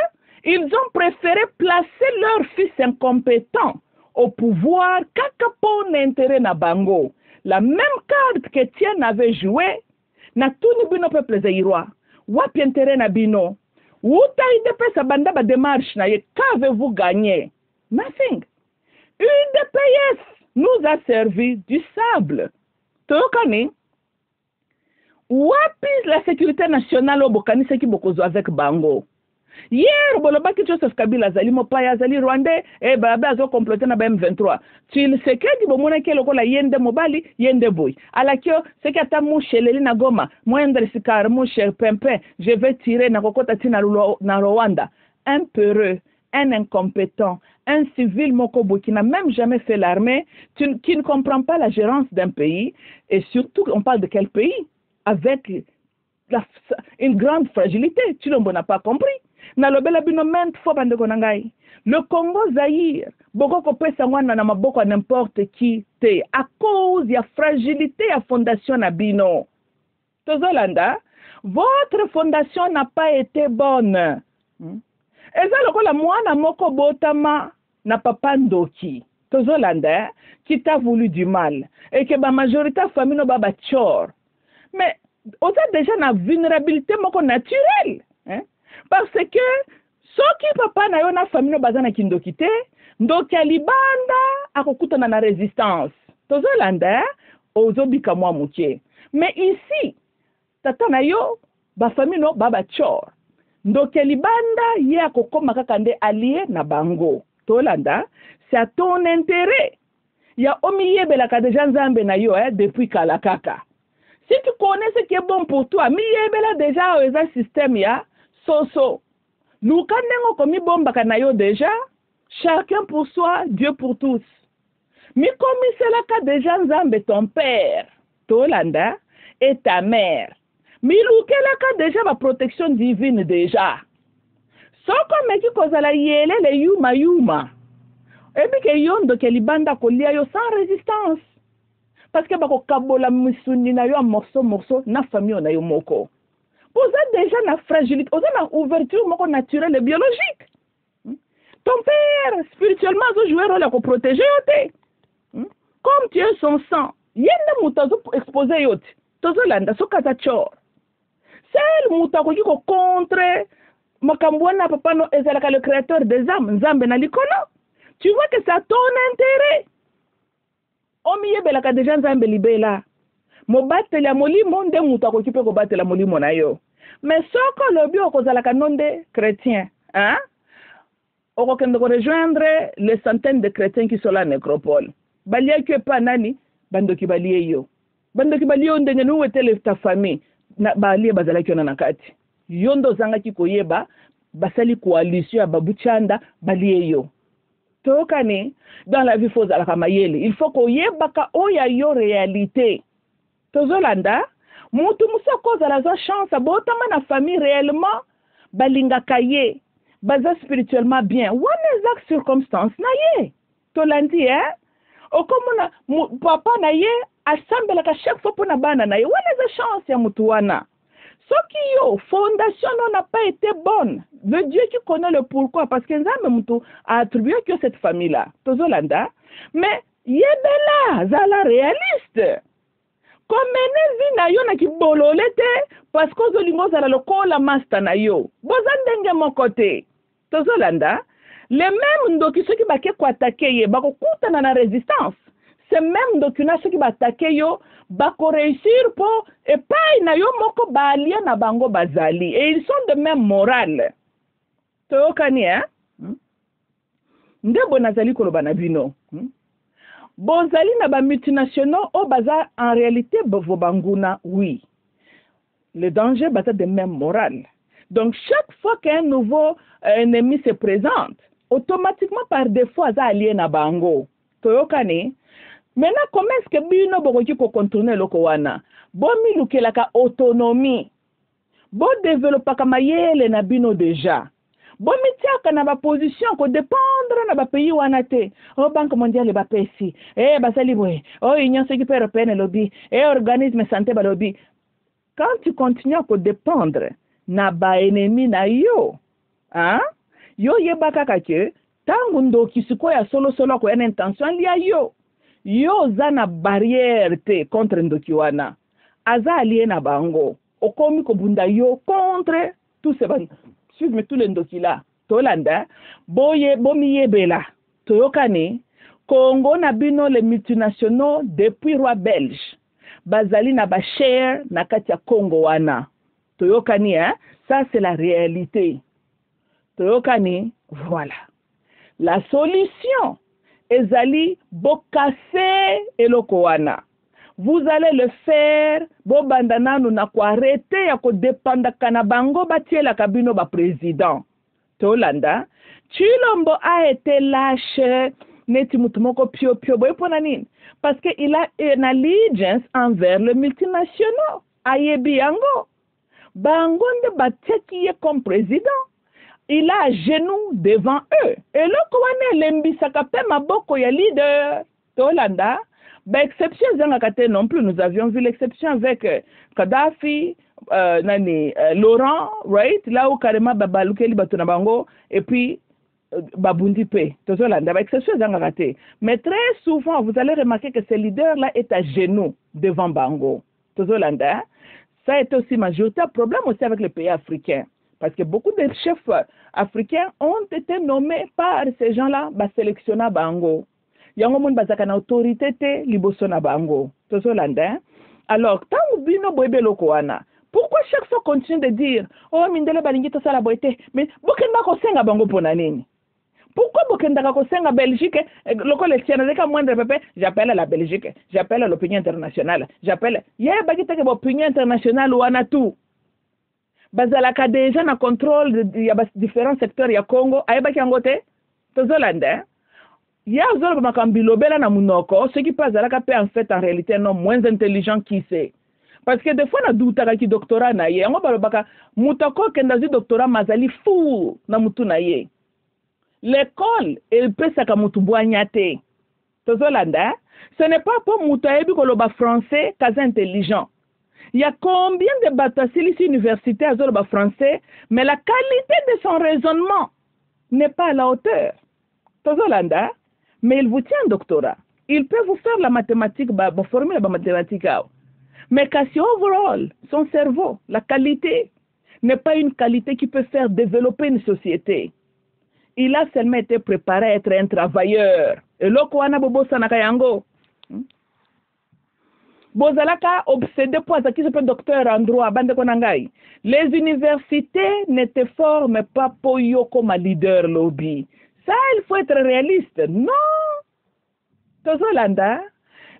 Ils ont préféré placer leur fils incompétent au pouvoir kakapo n'intérêt na bango. La même carte que Tien avait joué, na tout ni bino peuple zaïrois. Wapi intérêt na bino. Wuta IDPS banda ba démarche na ye, qu'avez-vous gagné? Nothing. UDPS nous a servi du sable. Tokani, wapi la sécurité nationale au Bokani ce qui bokozo avec Bango. Hier, bolobaki Joseph Kabila zali mopaya zali Rwandais et baba azo comploter na M23. Tu sais que di bomona ke lokola yende mobali yende boy. Alakio c'est que ata mu sheleli na Goma, moindre sikar mu cher pempe, je vais tirer na kokota tina na Rwanda. Un peureux, un incompétent, un civil mokobo qui n'a même jamais fait l'armée, qui ne comprend pas la gérance d'un pays et surtout on parle de quel pays avec une grande fragilité. Tu n'as pas compris. Nalobela bino ment fo bandeko nangai. Le Congo Zaïre, boko kopesa ngwana na maboko n'importe qui te à cause ya fragilité ya fondation na bino. Tozolanda, votre fondation n'a pas été bonne. Eza lokola mwana moko botama na papa ndoki. Tozolanda, qui t'a voulu du mal et que ba majorité famille no baba chor. Mais on a déjà une vulnérabilité naturelle. Parce que ceux qui papa na yo na famille no bazana kindokite, ndoki alibanda akokutana na résistance. Tozolanda, ozobika mwa muke. Mais ici, tata na yo ba famille no baba chor. Ndoki alibanda ye akokoma kaka nde allié na bango. Tolanda, c'est à ton intérêt. Ya omiyebelaka déjà nzambe na yo depuis kalakaka. Si tu connais ce qui est bon pour toi, miyebela déjà oza système ya so. Nous kandengo komi bomba kanayo déjà, chacun pour soi, Dieu pour tous. Mi komi c'est ka déjà nzambe ton père, Tolanda, et ta mère. Mi lukela ka déjà ma protection divine déjà. Soko meki kozala yele le yuma. Ebi ke yondo ke libanda kolia yo sans résistance. Parce que bako kabola misuni na yo a morceau na famille na yo moko. Vous êtes déjà na fragilité, vous avez une ouverture moko naturelle et biologique. Ton père spirituellement a joué un rôle à protéger yote. Comme tu es son sang, yende mutazo exposé yote. Tozo landa so kata chor. Seul mutako kiko contre makambwana papa no ezalaka le créateur des âmes, nzambe na likolo. Tu vois que ça ton intérêt. Omiye belaka déjà nzambe libela. Mobateli ya molimo nde mutu akokipe kobatela molimo na yo. Mais soko lobi okozalaka nonde chrétien, hein? Okokende ko rejoindre les centaines de chrétiens qui sont là en nécropole. Balia que pa nani bandoki balie yo. Bandoki balie yo ndenge nu wetele ta famille na balie bazalaki na nakati. Yondo zanga ki koyeba basali coalition ya babuchanda balie yo. Tokane dans la vie faut alaka mayele. Il faut koyebaka oya yo réalité. Tozolanda, mutu musako zala za chance abotama na famille réellement balinga kaye, baza spirituellement bien. Wane exact circonstance na ye. Tolandi okomona papa na ye assemble ka chaque fois pona bana na ye. Wane za chance ya mutu wana. Soki yo, fondation n'a pas été bonne. Le Dieu qui connaît le pourquoi, parce que Nzambe mutu a attribué que cette famille-là, Tozolanda, mais yebela, zala réaliste. Comme vie na yo na ki bolole te, parce que zolingo zala lokola master na yo. Bozandenge mon côté. Tozolanda, les mêmes ndoki ceux qui bake ko attaquer ye, bako kuta na résistance. C'est même ndoki na ceux qui ba attaquer yo, bako réussir pour et pas na yo moko ba allié na bango bazali et ils sont de même morale. Toyokani hein? Ndebo nazali koloba na bino. Bozali na ba multinationaux au bazar en réalité banguna oui. Le danger bata de même morale. Donc chaque fois qu'un nouveau ennemi se présente, automatiquement par défaut aza allié na bango. Toyokani. Maintenant comment est-ce que bino bokoki ko contourner loko wana? Bo milukelaka autonomie. Bo développer kama yele na bino déjà. Bon mitiaka na ba position ko dépendre na ba pays wana te. O Banque mondiale ba pesi. Basali boy. O Union européenne lobby. Organisme santé ba lobby. Quand tu continues à dépendre na ba ennemi na yo, hein? Yo yebaka kake tangu ndo kisiko ya solo ko une intention liya yo. Yo zana barrière te contre ndoki wana. Aza allié na bango. Okomi ko bunda yo contre tous ces bandes. Suivez tous les ndoki là. Tolanda, boye bomiye bela. Toyokane, Congo na bino les multinationaux depuis roi belge. Bazali na ba share na kati ya Congo wana. Toyokani hein, ça c'est la réalité. Toyokani, voilà. La solution ezali bokase eloko wana. Vous allez le faire, bo bandana nou na ko arrêter ya ko dépendre kana bango batie la kabino ba président. Tolanda, Chilombo a été lâché, neti mutumoko pio boy ponanine, parce que il a une allégeance envers le multinational. Ayebi yango, bangonde bateki comme président. Il a à genoux devant eux. Et là, quand l'embisaka pe maboko ya leader, Tolanda, exception zangakate non plus, nous avions vu l'exception avec Kadhafi, Laurent, right? Là où carrément babalukeli batuna bango et puis babundi pe. Tolanda, exception zangakate. Mais très souvent, vous allez remarquer que ce leader-là est à genoux devant bango. Tolanda, ça a été aussi majoritaire problème aussi avec les pays africains. Parce que beaucoup de chefs africains ont été nommés par ces gens-là, sélectionnés bango. Yango moun bazaka na autorité te liboso na bango. Tozolanda. Alors, tant bino boyebe loko wana, pourquoi chaque fois continue de dire oh mindele balingi to sala boyete, mais bokenda ko senga bango pona nini? Pourquoi bokenda ko senga Belgique loko le tiendra moindre pépé, j'appelle à la Belgique, j'appelle à l'opinion internationale, j'appelle bagita ke opinion internationale wana tout. Bazalaka déjà na contrôle de ya différents secteurs ya Congo, ayebaki yangote tozolanda. Ya zolo makambilo bela na munoko, ce qui passe alaka pe en fait en réalité non moins intelligent qui c'est. Parce que des fois na douta ki doctorat na ye, ngo balobaka mutako kenda zi doctorat mazali fou na mutu na ye. L'école elle peut saka mutu boignate. Tozolanda, ce n'est pas pour mutu ayebi koloba français kaza intelligent. Il y a combien de batasilles universités à Zoroba français, mais la qualité de son raisonnement n'est pas à la hauteur. Tozolanda, mais il vous tient un doctorat. Il peut vous faire la mathématique, former la mathématique. Mais si overall, son cerveau, la qualité, n'est pas une qualité qui peut faire développer une société. Il a seulement été préparé à être un travailleur. Et là, quoi, bobo sanakayango. Bozalaka obsédé pour ce qui s'appelle docteur en droit, bande konangai. Les universités ne te forment pas pour yo comme leader lobby. Ça, il faut être réaliste. Non. Tozolanda,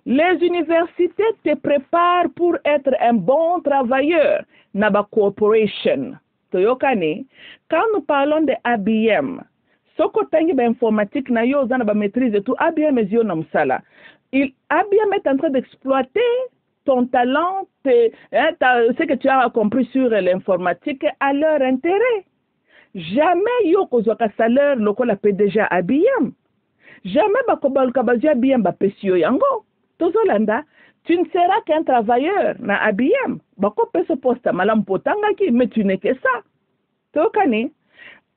les universités te préparent pour être un bon travailleur. Naba corporation. Toyokane, quand nous parlons de ABM, soko tangi ba informatique na yo zana ba maîtrise tout ABM ezio na musala. ABM est en train d'exploiter ton talent, ce que tu as compris sur l'informatique à leur intérêt. Jamais yo kozwaka salaire loko la PDG ABM. Jamais bakobal kabazi ABM ba pesio yango. Tozolanda, tu ne seras qu'un travailleur na ABM. Bako peso posta malam potangaki, mais tu n'es que ça. Tokani,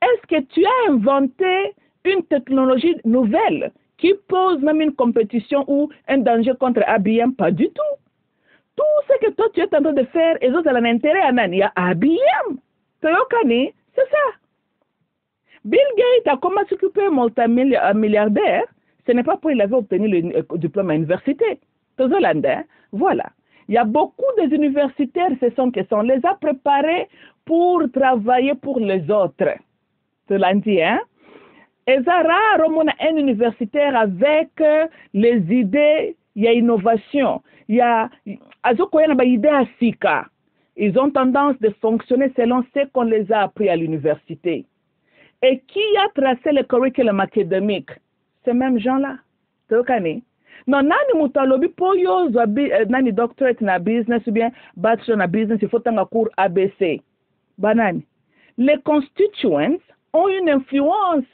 est-ce que tu as inventé une technologie nouvelle qui pose même une compétition ou un danger contre ABM? Pas du tout. Tout ce que toi tu es en train de faire, et autres, un intérêt à nani, à ABM. Tokani, c'est ça. Bill Gates a commencé à s'occuper multimilliardaire. Ce n'est pas pour il avait obtenu le diplôme à l'université. Voilà. Il y a beaucoup des universitaires, on les a préparés pour travailler pour les autres. Tu l'as dit, hein? Et ça, rare, on a un universitaire avec les idées, il y a innovation. Il y a idée à Sika. Ils ont tendance de fonctionner selon ce qu'on les a appris à l'université. Et qui a tracé le curriculum académique? Ces mêmes gens-là. Tu connais? Non, nani mutalobi poyo nani doctorate na business ou bien bachelor na business, il faut un cours ABC. Banani. Les constituents ont une influence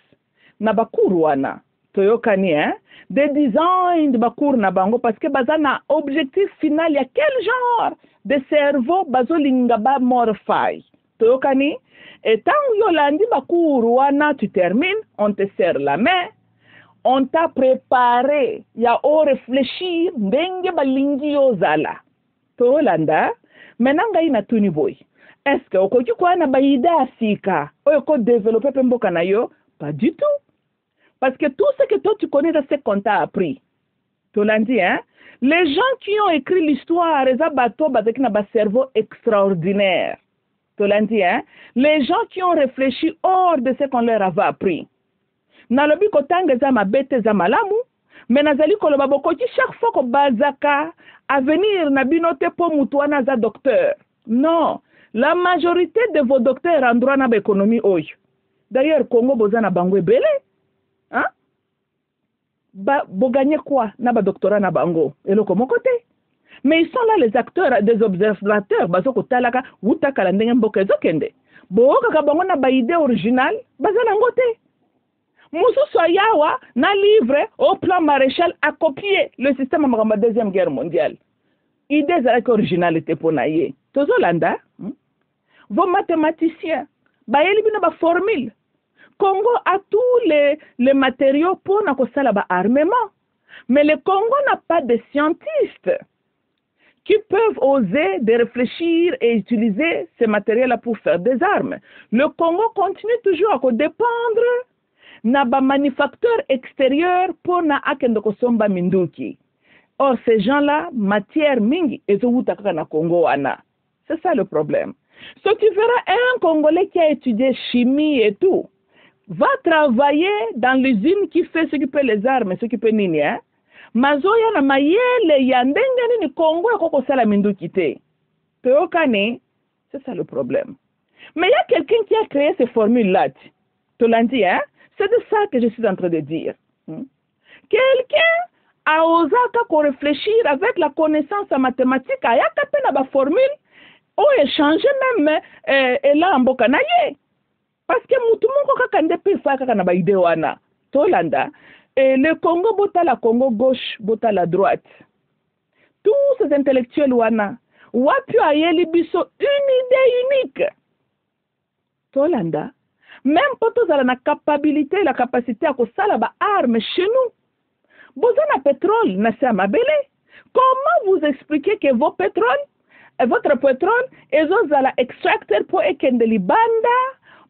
na bakuru wana. Toyokani, hein? Des designs de bakur na bango parce que bazana objectif final, il y a quel genre de cerveau bazolinga ba morify. Toyokani? Et tant yolandi bakuru wana, tu termines, on te serre la main. On t'a préparé, il y a au réfléchir, ndenge balingi yozala. To landa, menanga ina tuni boy. Est-ce que okoki kwa na baida sika, oyoko développer pemboka na yo? Pas du tout. Parce que tout ce que toi tu connais, c'est ce qu'on t'a appris. To landi, hein? Les gens qui ont écrit l'histoire, ils ont un cerveau extraordinaire. To landi, hein? Les gens qui ont réfléchi hors de ce qu'on leur avait appris. Nalobi kotanga za mabete za malamu, mais nazali koloba bokoki chaque fois ko bazaka avenir na binote po mutuana za docteur. Non, la majorité de vos docteurs en droit na économie oyo. D'ailleurs Congo bozana bangwe belé. Hein? Bo gagner quoi na ba doctorat na bango? Et le comme côté. Mais ils sont là les acteurs, des observateurs, bazoko talaka utaka la ndenge mboka ezokende. Bo ka bango na ba idée originale, bazana ngote. Moussou Soyawa n'a livré au plan Maréchal à copier le système de la Deuxième Guerre mondiale. Idée avec originalité pour naïe. Tozolanda, vos mathématiciens, bayeli bina ba formule. Congo a tous les matériaux pour na kosala ba armement. Mais le Congo n'a pas de scientistes qui peuvent oser de réfléchir et utiliser ces matériaux-là pour faire des armes. Le Congo continue toujours à dépendre na ba manufacteur extérieur pour na akendo kosomba minduki. Or ces gens-là, matière mingi ezowuta kaka na Congo wana. C'est ça le problème. Ce qui verra un Congolais qui a étudié chimie et tout, va travailler dans l'usine qui fait ce qui peut les armes, ce qui peut nini, hein? Mazoya na mayele ya ndenge nini Congo koko sala minduki te. Teokane, c'est ça le problème. Mais il y a quelqu'un qui a créé ces formules-là. Tu l'as dit, hein? C'est de ça que je suis en train de dire. Quelqu'un a osé réfléchir avec la connaissance en mathématiques, il y a une formule, ou échanger même et là en bokanaye. Parce que mutumongo kakande pifa kakana ba idée wana. Tolanda. Et le Congo bota la Congo gauche, bota la droite. Tous ces intellectuels wana, wapi ayeli biso une idée unique. Tolanda. Même pas tous la capacité, la capacité à faire des armes chez nous. Vous avez un pétrole, n'a pas belé. Comment vous expliquez que votre pétrole, ils ont extracté pour ekende libanda,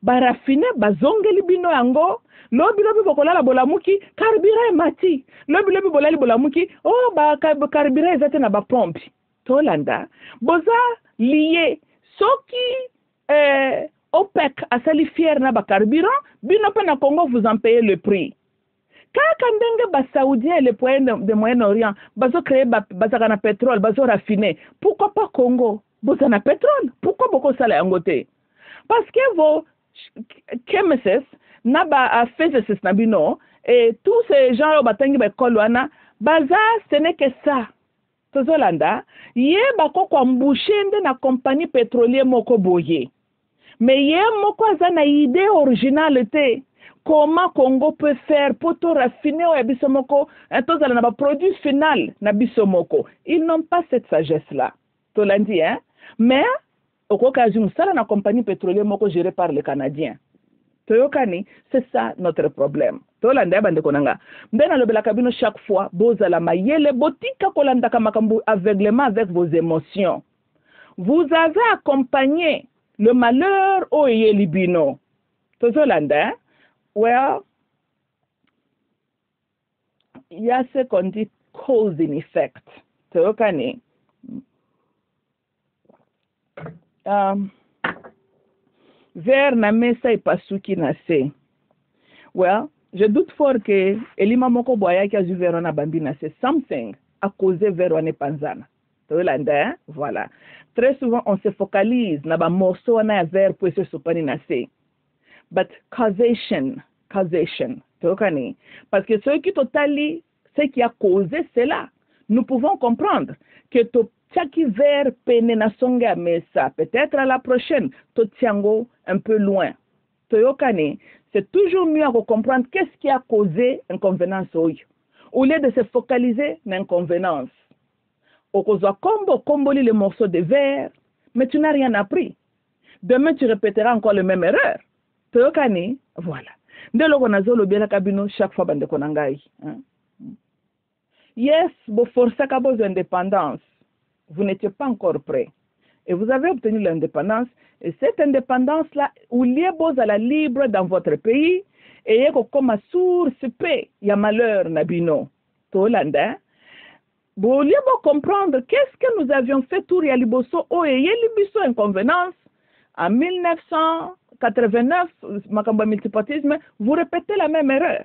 barafine, bazongeli bino yango, lobi bokola la bolamuki, carburant mati. Lobi bolali bolamuki, oh ba carburant ezate na ba pompe. Tolanda, boza lié, soki OPEC a sali fier na ba carburant, bino pe na Congo vous en payez le prix. Kaka ndenge ba Saoudien et les pays de Moyen-Orient, bazo créer bazaka na pétrole, bazo raffiner. Pourquoi pas Congo? Boza na pétrole. Pourquoi beaucoup sala yangote? Parce que vos chemists na ba physicists na bino et tous ces gens au batangi ba kolwana, baza ce n'est que ça. Tozolanda, ye bako kwa mbushende na compagnie pétrolière moko boye. Mais il y a une idée originalité. comment Congo peut faire pour tout raffiner au Bisomoko, un tos à produit final na Bisomoko. Ils n'ont pas cette sagesse-là. Tu l'as dit, hein? Mais, au cas où ça, la compagnie pétrolière moko gérée par les Canadiens. Toyokani, c'est ça notre problème. Tolanda bande konanga. Mbena le belakabino chaque fois, bozala mayele botika kolanda kamakambu aveuglement avec vos émotions. Vous avez accompagné le malheur au Yelibino. Tolanda, well, il y a ce qu'on dit cause and effect. Toyokani. Vers na mesa ipasuki na se. Well, je doute fort que elima moko boya ki azu vers na bambi na se. Something a causé vers wane panzana. Hein? Voilà. Très souvent, on se focalise na ba morceau na vers pour se sopani na se. But causation. Tokani. Parce que ce qui totali, ce qui a causé cela, nous pouvons comprendre que chaque hiver peine na songa mesa, peut-être à la prochaine, to tiango un peu loin. Toyokane, c'est toujours mieux à comprendre qu'est-ce qui a causé inconvénence au lieu de se focaliser sur l'inconvénance. Au cause comboli le morceau de verre, mais tu n'as rien appris. Demain tu répéteras encore la même erreur. Toyokane, voilà. Dès lors qu'on a zolo bien la cabine chaque fois bande konangai. Yes, vous forcez à vos indépendance. Vous n'étiez pas encore prêt. Et vous avez obtenu l'indépendance. Et cette indépendance-là, où lié à la libre dans votre pays, et comme source paix, il y a malheur, Nabino. Tolanda. Vous lié comprendre qu'est-ce que nous avions fait tout Yaliboso, et Yalibiso inconvénence. En 1989, Makamba multipartisme, vous répétez la même erreur.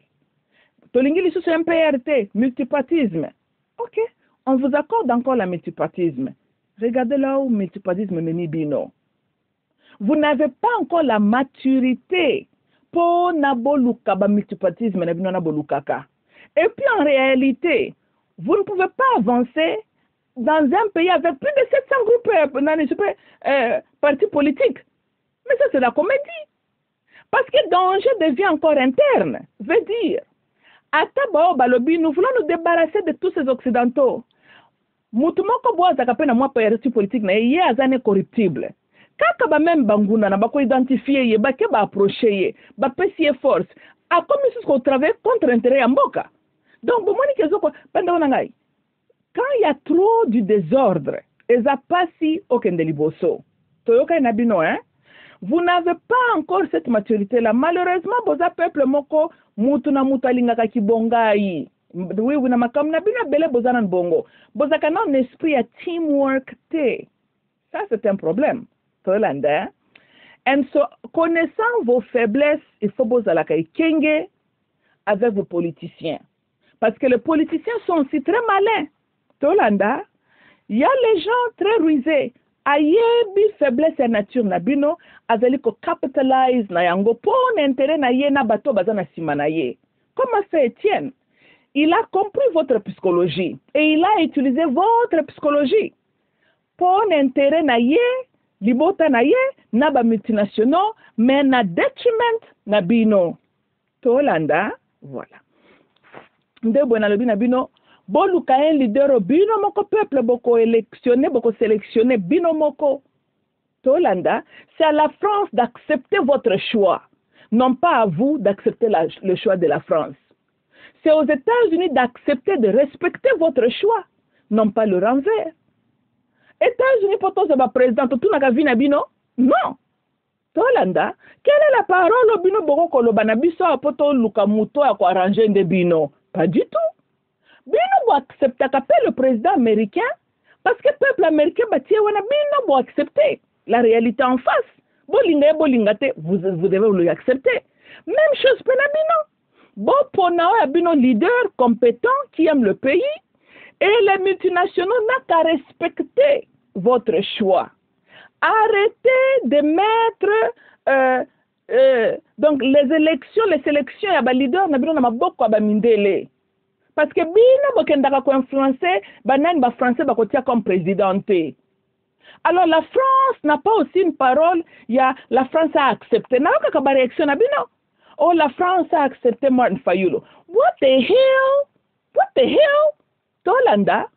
Tolingili sous MPRT, multipartisme. Ok. On vous accorde encore la multipartisme. Regardez là où multipartisme meni bino. Vous n'avez pas encore la maturité pour naboluka ba multipartisme na bino nabolukaka. Et puis en réalité, vous ne pouvez pas avancer dans un pays avec plus de 700 groupes partis politiques. Mais ça c'est la comédie. Parce que le danger devient encore interne. Veut dire, à Tabao Balobi, nous voulons nous débarrasser de tous ces occidentaux. Mutumoko boa zakapena mwa parti politique na yé azane corruptible. Kaka ba même banguna na ba ko identifier ye ba ke ba approcher ye, ba pesier force. A comme si qu'on travaille contre intérêt ya mboka. Donc bon moni kezo ko penda ngai. Quand il y a trop du désordre, eza pasi okende liboso. Toyoka na bino hein. Vous n'avez pas encore cette maturité là. Malheureusement boza peuple moko mutu na mutalinga ka kibongai. Oui, vous n'avez pas belle bozanan bongo. Bozakana un esprit à teamwork te. Ça, c'est un problème. Tolanda. Et so, connaissant vos faiblesses, il faut bozalaka kenge avec vos politiciens. Parce que les politiciens sont aussi très malins. Tolanda. Il y a les gens très rusés. Ayebi faiblesse et nature na bino, azali ko capitalize na yango pour n'intérêt na ye na bato bazana simana ye. Comment fait Étienne? Il a compris votre psychologie et il a utilisé votre psychologie pour intérêt na ye, libota na ye, na ba multinationaux, mais na detriment na bino. Tolanda, voilà. Ndebo na lobi na bino, boluka un leader bino moko peuple boko électionné, boko sélectionné bino moko. Tolanda, c'est à la France d'accepter votre choix, non pas à vous d'accepter le choix de la France. C'est aux États-Unis d'accepter de respecter votre choix, non pas le renvers. États-Unis, pour tous les présidents, tout n'a vu Nabino? Non. Tolanda, quelle est la parole au bino boko kolobanabiso a poto lukamuto a ko arranger de bino? Pas du tout. Bino bo accepter le président américain parce que le peuple américain bâti wana bino bo accepter la réalité en face. Bolingate, vous devez le accepter. Même chose pour Nabino. Bon, pour nous, un leader compétent qui aime le pays et les multinationaux n'ont qu'à respecter votre choix. Arrêtez de mettre donc les sélections, il y a des leaders qui ont beaucoup de mindele. Parce que bien, ils ont influencé, les Français ont comme présidenté. Alors la France n'a pas aussi une parole, il y a la France a accepté. N'a pas de réaction. oh, la France a accepté Martin Fayulu. What the hell? What the hell? Tolanda,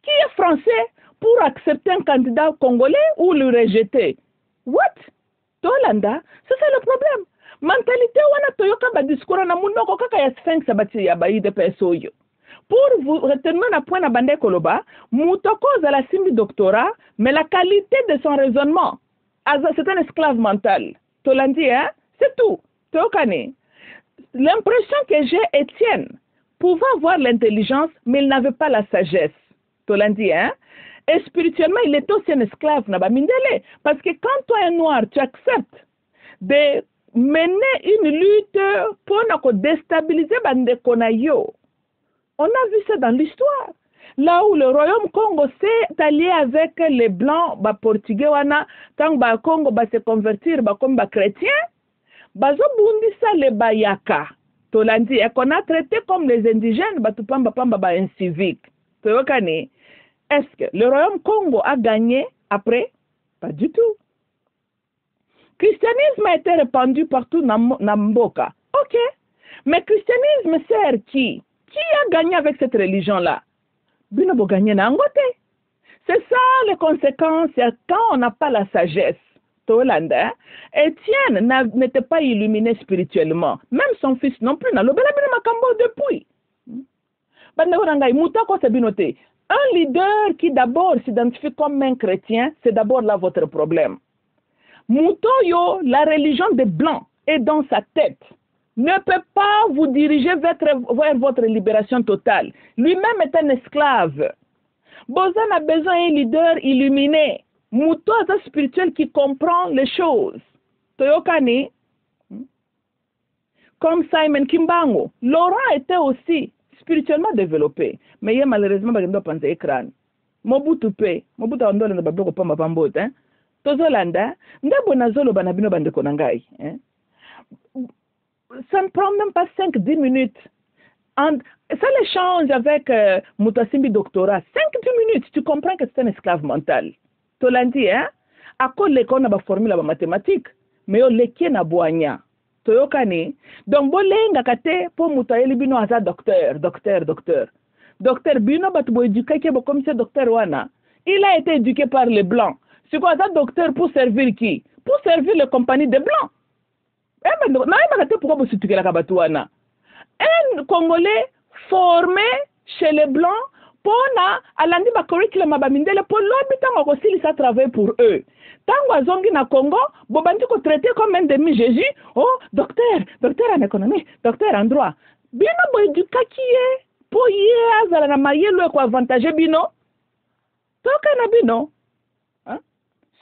qui est français pour accepter un candidat congolais ou le rejeter? What? Tolanda, c'est ça le problème. Mentalité wana toyoka ba discours na munoko kaka ya sphinx abati ya ba IDPS oyo. Pour vous retenir un point à Bande Koloba, Moutoko a la simbi doctorat, mais la qualité de son raisonnement, c'est un esclave mental. Tolandi, hein? C'est tout. Tokane. L'impression que j'ai, Étienne, pouvait avoir l'intelligence, mais il n'avait pas la sagesse. Tolandi, hein? Et spirituellement, il est aussi un esclave, Nabamindele. Parce que quand toi, un noir, tu acceptes de mener une lutte pour déstabiliser Bande Konayo. On a vu ça dans l'histoire. Là où le royaume Congo s'est allié avec les blancs, les portugais, tant que le Congo va se convertir comme chrétien, bazo bundisa les bayaka. Tolandi, et qu'on a traité comme les indigènes, batupamba pamba inciviques. Est-ce que le royaume Congo a gagné après? Pas du tout. Le christianisme a été répandu partout dans Mboka. Ok. Mais le christianisme sert qui? Qui a gagné avec cette religion-là? Binobo gagné n'angote. C'est ça les conséquences quand on n'a pas la sagesse. Tolanda, Étienne n'était pas illuminé spirituellement. Même son fils non plus. Un leader qui d'abord s'identifie comme un chrétien, c'est d'abord là votre problème. Moutoyo, la religion des blancs est dans sa tête. Ne peut pas vous diriger vers votre libération totale. Lui-même est un esclave. Bozan a besoin d'un leader illuminé. Mouto est un spirituel qui comprend les choses. Toyokani, comme Simon Kimbango, Laurent était aussi spirituellement développé. Mais il malheureusement pas de penser écran. Mobutu pe, Mobutu andole na baboko pa mapambot, hein. Tozolanda, ndabo nazolo banabino bande konangai, hein. Ça ne prend même pas 5-10 minutes. Ça l'échange avec Moutasimbi doctorat. 5-10 minutes, tu comprends que c'est un esclave mental. Tolandi, hein? À cause de l'école, on a formule la mathématique. Mais on l'a na boanya. Toyokani. Donc, bolenga kate pour Moutaeli bino aza docteur. Docteur bino batubo éduqué comme ce docteur wana. Il a été éduqué par les blancs. C'est quoi ça docteur pour servir qui? Pour servir les compagnies des blancs. Un Congolais formé chez les Blancs pour alandi ba curriculum abamindele pour l'habitant aussi il ça travaille pour eux. Tant wazongi na Congo, bobandi ko traité comme un demi-Jésus, oh docteur en économie, docteur en droit. Bino bo éduka qui est pour y azala na mayelo ko avantage bino. Toka na bino.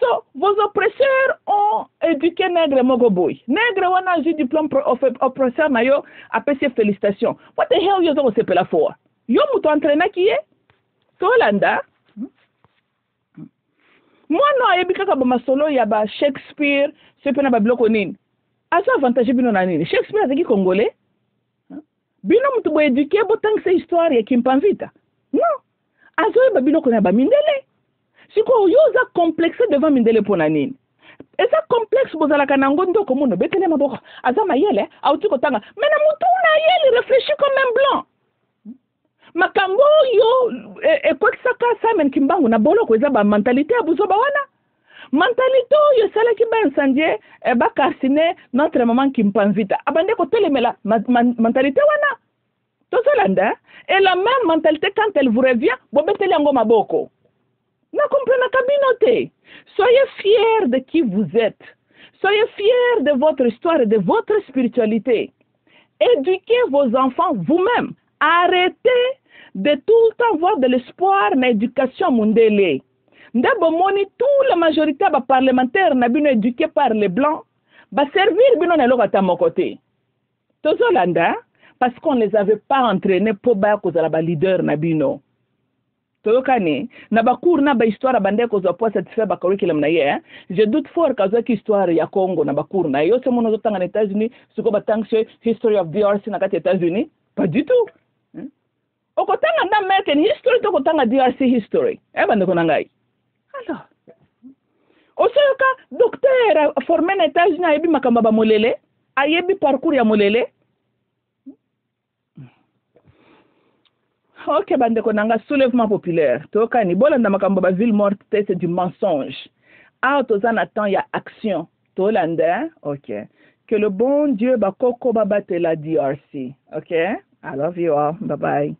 So, vos oppresseurs ont éduqué Nègre Mogoboy. Nègre wana a eu diplôme oppresseur na yo appelé félicitations. What the hell you don't say la for? Yo muto entraîna qui est? Tolanda. Moi non ebika ka ba solo ya ba Shakespeare, c'est pena ba bloko nini. Aso avantage bino na nini? Shakespeare azaki congolais. Bino muto bo éduqué bo tang se histoire ya Kimpanvita. Non. Aso ba bino ko na ba mindele. Si quoi, vous êtes complexé devant Mindele Ponanine. Et ça complexe, vous avez un ngondo comme on betele maboko. Azama yele, autukotanga. Mais na mutuna yele réfléchit comme un blanc. Makambo yo, et quoi que ça casse, Simon Kimbangu na bolo ko ezaba mentalité abuzoba wana. Mentalité yo sala ki ba incendie e ba karsine notre maman Kimpanvita. Abande ko telemela mentalité wana. Tozolanda et la même mentalité quand elle vous revient, bo betele ngo maboko. Ne comprenez pas communauté. Soyez fiers de qui vous êtes. Soyez fiers de votre histoire et de votre spiritualité. Éduquez vos enfants vous-même. Arrêtez de tout le temps voir de l'espoir dans l'éducation mondiale. Ndabomoni, toute la majorité des parlementaires n'a bien éduqué par les blancs, va servir bien dans l'autre à mon côté. Tozolanda, parce qu'on ne les avait pas entraînés pour cause de la leader nabino. Tokane na bakour na ba histoire bande ko zo po satisfait ba curriculum na ye je doute fort ka zo ki histoire ya Congo na bakour na yo se mono zo tanga na États-Unis suko batang history of DRC na kati États-Unis pas du tout o ko tanga na American history to ko tanga DRC history e bande ko nangai alors o se ka docteur formé na États-Unis ebi makamba ba molele ayebi parcours ya molele. Ok, bandeko nanga soulèvement populaire. Tokani bolanda makambo ba ville morte c'est du mensonge. Ah, tozana temps ya action. Tolanda, ok. Que le bon Dieu bakoko babate la DRC. Ok? I love you all. Bye bye.